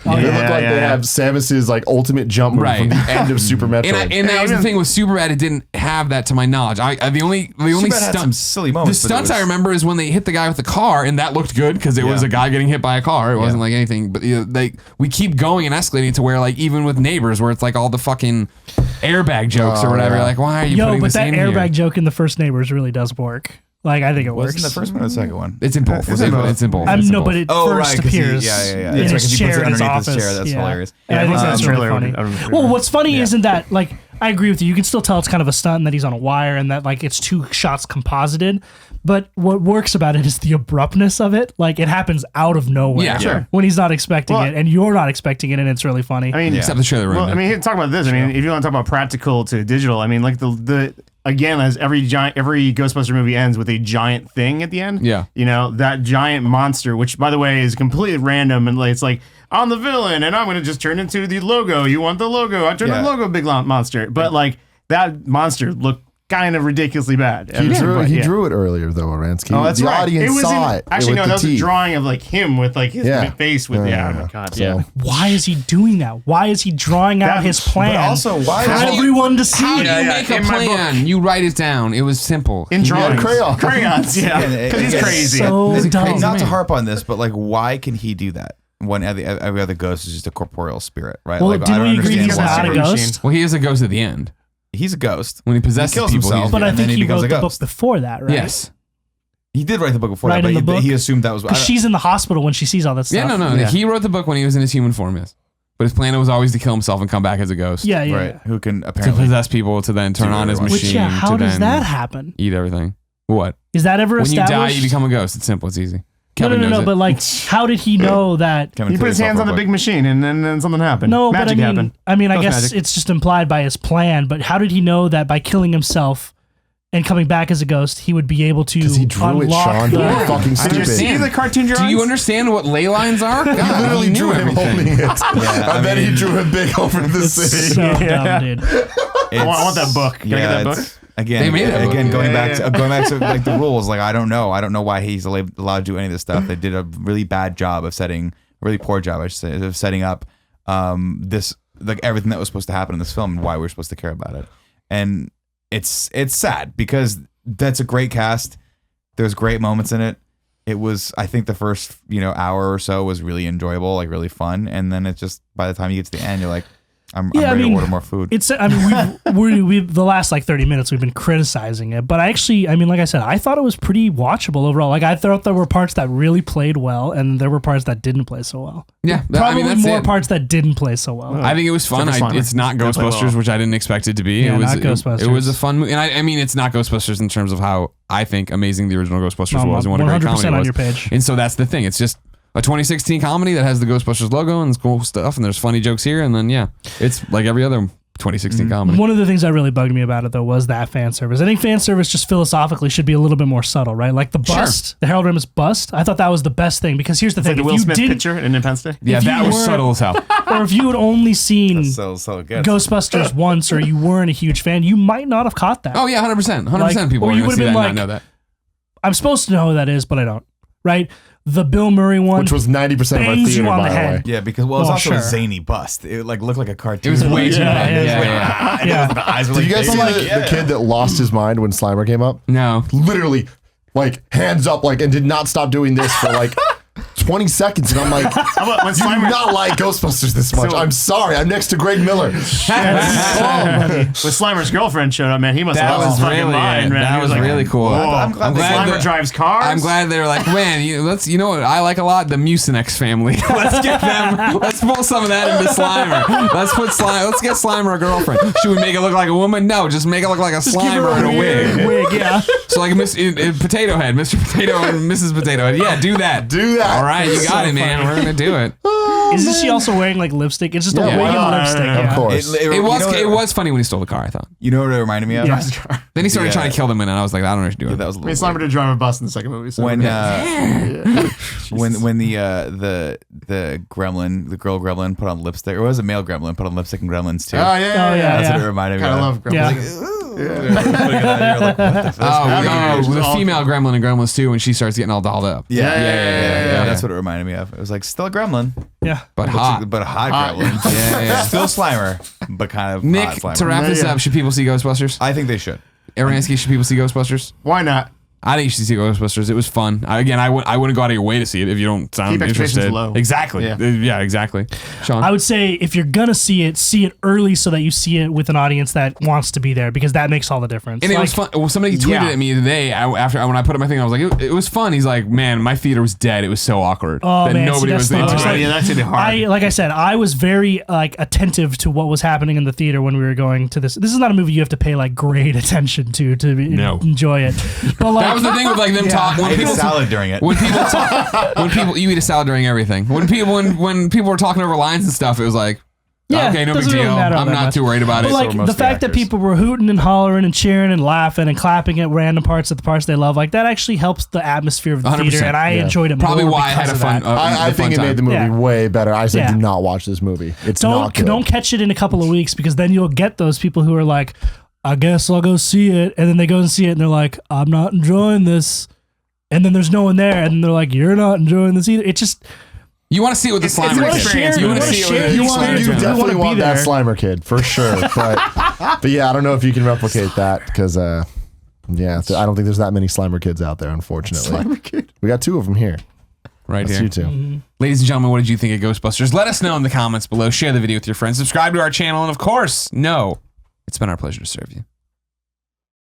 Oh, They yeah. look like they have Samus's like ultimate jump move from the end of Super Metroid. And that was the thing with Superbad, it didn't have that to my knowledge. The only Superbad had some stunt, silly moments. the but it stunts was- I remember is when they hit the guy with the car, and that looked good because it was a guy getting hit by a car. It wasn't like anything, but we keep going and escalating to where like even with Neighbors, where it's like all the fucking airbag jokes or whatever. You're like, why are you putting but this that in airbag here? joke in the first Neighbors really does work. Like, I think it works. Wasn't the first one or the second one? It's in both. It's in both. No, but it first 'cause he- appears yeah. in That's right, 'cause his he puts chair it in his underneath his office. chair. That's hilarious. And I think Yeah, that's the really trailer funny. would- I remember Well, that. what's funny isn't that, like, I agree with you. You can still tell it's kind of a stunt and that he's on a wire and that, like, it's two shots composited. But what works about it is the abruptness of it. Like, it happens out of nowhere. Yeah. Sure. When he's not expecting Well, it and you're not expecting it, and it's really funny. I mean, Except the trailer. well, I mean, talk about this. I mean, if you want to talk about practical to digital, I mean, like the again, as every Ghostbuster movie ends with a giant thing at the end. Yeah. You know, that giant monster, which by the way is completely random, and like, it's like, I'm the villain and I'm going to just turn into the logo. You want the logo? I turn the logo big monster. But like that monster looked kind of ridiculously bad. He drew it earlier though, Aransky. Oh, that's the right. audience saw it. Actually, with no, the that was a teeth. drawing of like him with like his face with, oh my God. So- Yeah. Why is he doing that? Why is he drawing out his plan? But also, why for does he- everyone to see? How do you Yeah, make a in my plan? You write it down. It was simple. In drawings. crayons. Crayons, yeah. Again, Because he's again, crazy. So It's dumb. crazy. Not to harp on this, but like, why can he do that when every other ghost is just a corporeal spirit, right? Well, like, didn't we agree understand he's why. not a Super ghost? Well, he is a ghost at the end. He's a ghost. When he possesses kills people, himself. he's But I and think then he he becomes wrote a the book ghost. before that, right? yes. He did write the book before Right that, in but the book? he assumed that was. Because she's in the hospital when she sees all that stuff. Yeah, no. Yeah. He wrote the book when he was in his human form, yes. But his plan was always to kill himself and come back as a ghost. Yeah, yeah. right. Who can To apparently possess people, to then turn Do on his whatever he machine. Which, yeah, how to does then that happen? eat everything. What? Is that ever When you established? die, you become a ghost. It's simple. It's easy. No, Kevin no, knows no. it. But like, how did he know that? Kevin He put his killed hands on himself the real big machine, and then something happened. No, Magic but happened. I mean, I That was guess magic. it's just implied by his plan. But how did he know that by killing himself and coming back as a ghost, he would be able to Because he drew it, unlock Sean. the- You're fucking Did you stupid. see the cartoon drawings? Do you understand what ley lines are? God, He literally he drew knew him everything. holding it. Yeah, I bet he drew him big over the It's city. so dumb, dude. I want that book. Can I get that book? it's- Again, They made that book. again going back to like the rules. Like I don't know why he's allowed to do any of this stuff. They did a really bad job of really poor job, I should say, of setting up this like everything that was supposed to happen in this film and why we're supposed to care about it. And it's sad because that's a great cast. There's great moments in it. It was, I think, the first hour or so was really enjoyable, like really fun, and then it's just by the time you get to the end, you're like, I'm ready to order more food. It's, I mean, we've the last like 30 minutes we've been criticizing it, but I mean, like I said, I thought it was pretty watchable overall. Like I thought there were parts that really played well, and there were parts that didn't play so well. Yeah, Probably that's more it. parts that didn't play so well. I think it was fun. Except for Slimer. It's not Didn't play Ghostbusters, well. which I didn't expect it to be. Yeah, it was not Ghostbusters. It was a fun movie, and I mean, it's not Ghostbusters in terms of how I think amazing the original Ghostbusters was and what a great 100% comedy on was. your page. And so that's the thing. It's just a 2016 comedy that has the Ghostbusters logo and it's cool stuff, and there's funny jokes here, and then it's like every other 2016 comedy. One of the things that really bugged me about it, though, was that fan service. I think fan service just philosophically should be a little bit more subtle, right? Like the bust, the Harold Ramis bust. I thought that was the best thing because here's the It's thing: like the if Will you Smith didn't, picture in Independence Day. Yeah, if that you was were- subtle as hell. or if you had only seen so good. Ghostbusters once, or you weren't a huge fan, you might not have caught that. Oh yeah, 100%. 100% Like, people or are you going to would've see that been and not like- know that. I'm supposed to know who that is, but I don't. Right? The Bill Murray one, Which was 90% of our bangs theater, you on by the the way. head. Yeah, because it was Oh, also sure. a zany bust. It like looked like a cartoon. It was way too Yeah, bad. yeah, Yeah. yeah. The eyes were Did like you guys big. see the kid that lost his mind when Slimer came up? No. Literally, like hands up, like, and did not stop doing this for like 20 seconds. And I'm like, How about when you do Slimer? not like Ghostbusters this much. So- I'm sorry. I'm next to Greg Miller. When Slimer's girlfriend showed up, man, he must have That lost was his fucking really mind, man. that He was like, really cool. Whoa. I'm glad Slimer that- drives cars. I'm glad they were like, man, you know what I like a lot? The Mucinex family. Let's get them. Let's pull some of that into Slimer. Let's get Slimer a girlfriend. Should we make it look like a woman? No, just make it look like a Slimer in a wig. Wig, yeah. So like Potato Head, Mr. Potato and Mrs. Potato Head. Yeah, do that. Do that. All right, you got So it, man. We're gonna do it. Isn't she also wearing like lipstick? It's just a Yeah, wig why and not? lipstick. Of Yeah. course. It was funny when he stole the ar, I thought. You know what it reminded me of? Yeah. Then he started Yeah. trying to kill them, and I was like, I don't know what to do. Yeah, that was a I mean, little Slimer did drive a bus in the second movie. So when when the gremlin, the girl gremlin put on lipstick, or was it male gremlin put on lipstick and gremlins too? Oh, yeah. Oh, yeah. That's what it reminded me kind of of. love Gremlins. Yeah. Like, ooh, The female gremlin in Gremlins 2 when she starts getting all dolled up. Yeah. That's what it reminded me of. It was like still a gremlin, Yeah. But hot. but a hot gremlin. Yeah. Still Slimer, but kind of Nick, hot Slimer. to wrap this up, should people see Ghostbusters? I think they should. Aransky, should people see Ghostbusters? Why not? I think you should see Ghostbusters. It was fun. I wouldn't go out of your way to see it if you don't sound Keep expectations interested. low. Exactly. Yeah. Yeah, exactly. Sean? I would say if you're gonna see it early so that you see it with an audience that wants to be there because that makes all the difference. and it was fun. Well, somebody tweeted at me today after when I put up my thing. I was like, it was fun. He's like, man, my theater was dead. It was so awkward. Oh, that man, nobody see, was that's into the- it. Yeah, that's gonna be hard. Like I said, I was very attentive to what was happening in the theater when we were going to this. This is not a movie you have to pay like great attention to No. enjoy it. But like, That was the thing with like them talking. I ate a salad during it. When people talk, you eat a salad during everything. When people were talking over lines and stuff, it was like, Yeah, okay, no big doesn't really deal. matter all I'm that not much. too worried about But it. like most the of the fact that actors. people were hooting and hollering and cheering and laughing and clapping at random parts of the parts they love, like that actually helps the atmosphere of the 100%, theater, and I enjoyed it Probably more why I had because a of fun. that. I think it made the movie Yeah. way better. I said, Yeah. do not watch this movie. It's not good. Don't catch it in a couple of weeks because then you'll get those people who are like, I guess I'll go see it, and then they go and see it and they're like, I'm not enjoying this, and then there's no one there, and they're like, you're not enjoying this either. It just You want to see it with the It's Slimer an kid. experience. You You want to wanna see it share with the the You Slimer experience. do kid. wanna definitely be want that there. Slimer kid for sure, but yeah, I don't know if you can replicate that because I don't think there's that many Slimer kids out there. Unfortunately, Slimer kid. we got 2 of them here. Right That's here. you 2. Mm-hmm. Ladies and gentlemen, what did you think of Ghostbusters? Let us know in the comments below. Share the video with your friends. Subscribe to our channel. And of course, it's been our pleasure to serve you.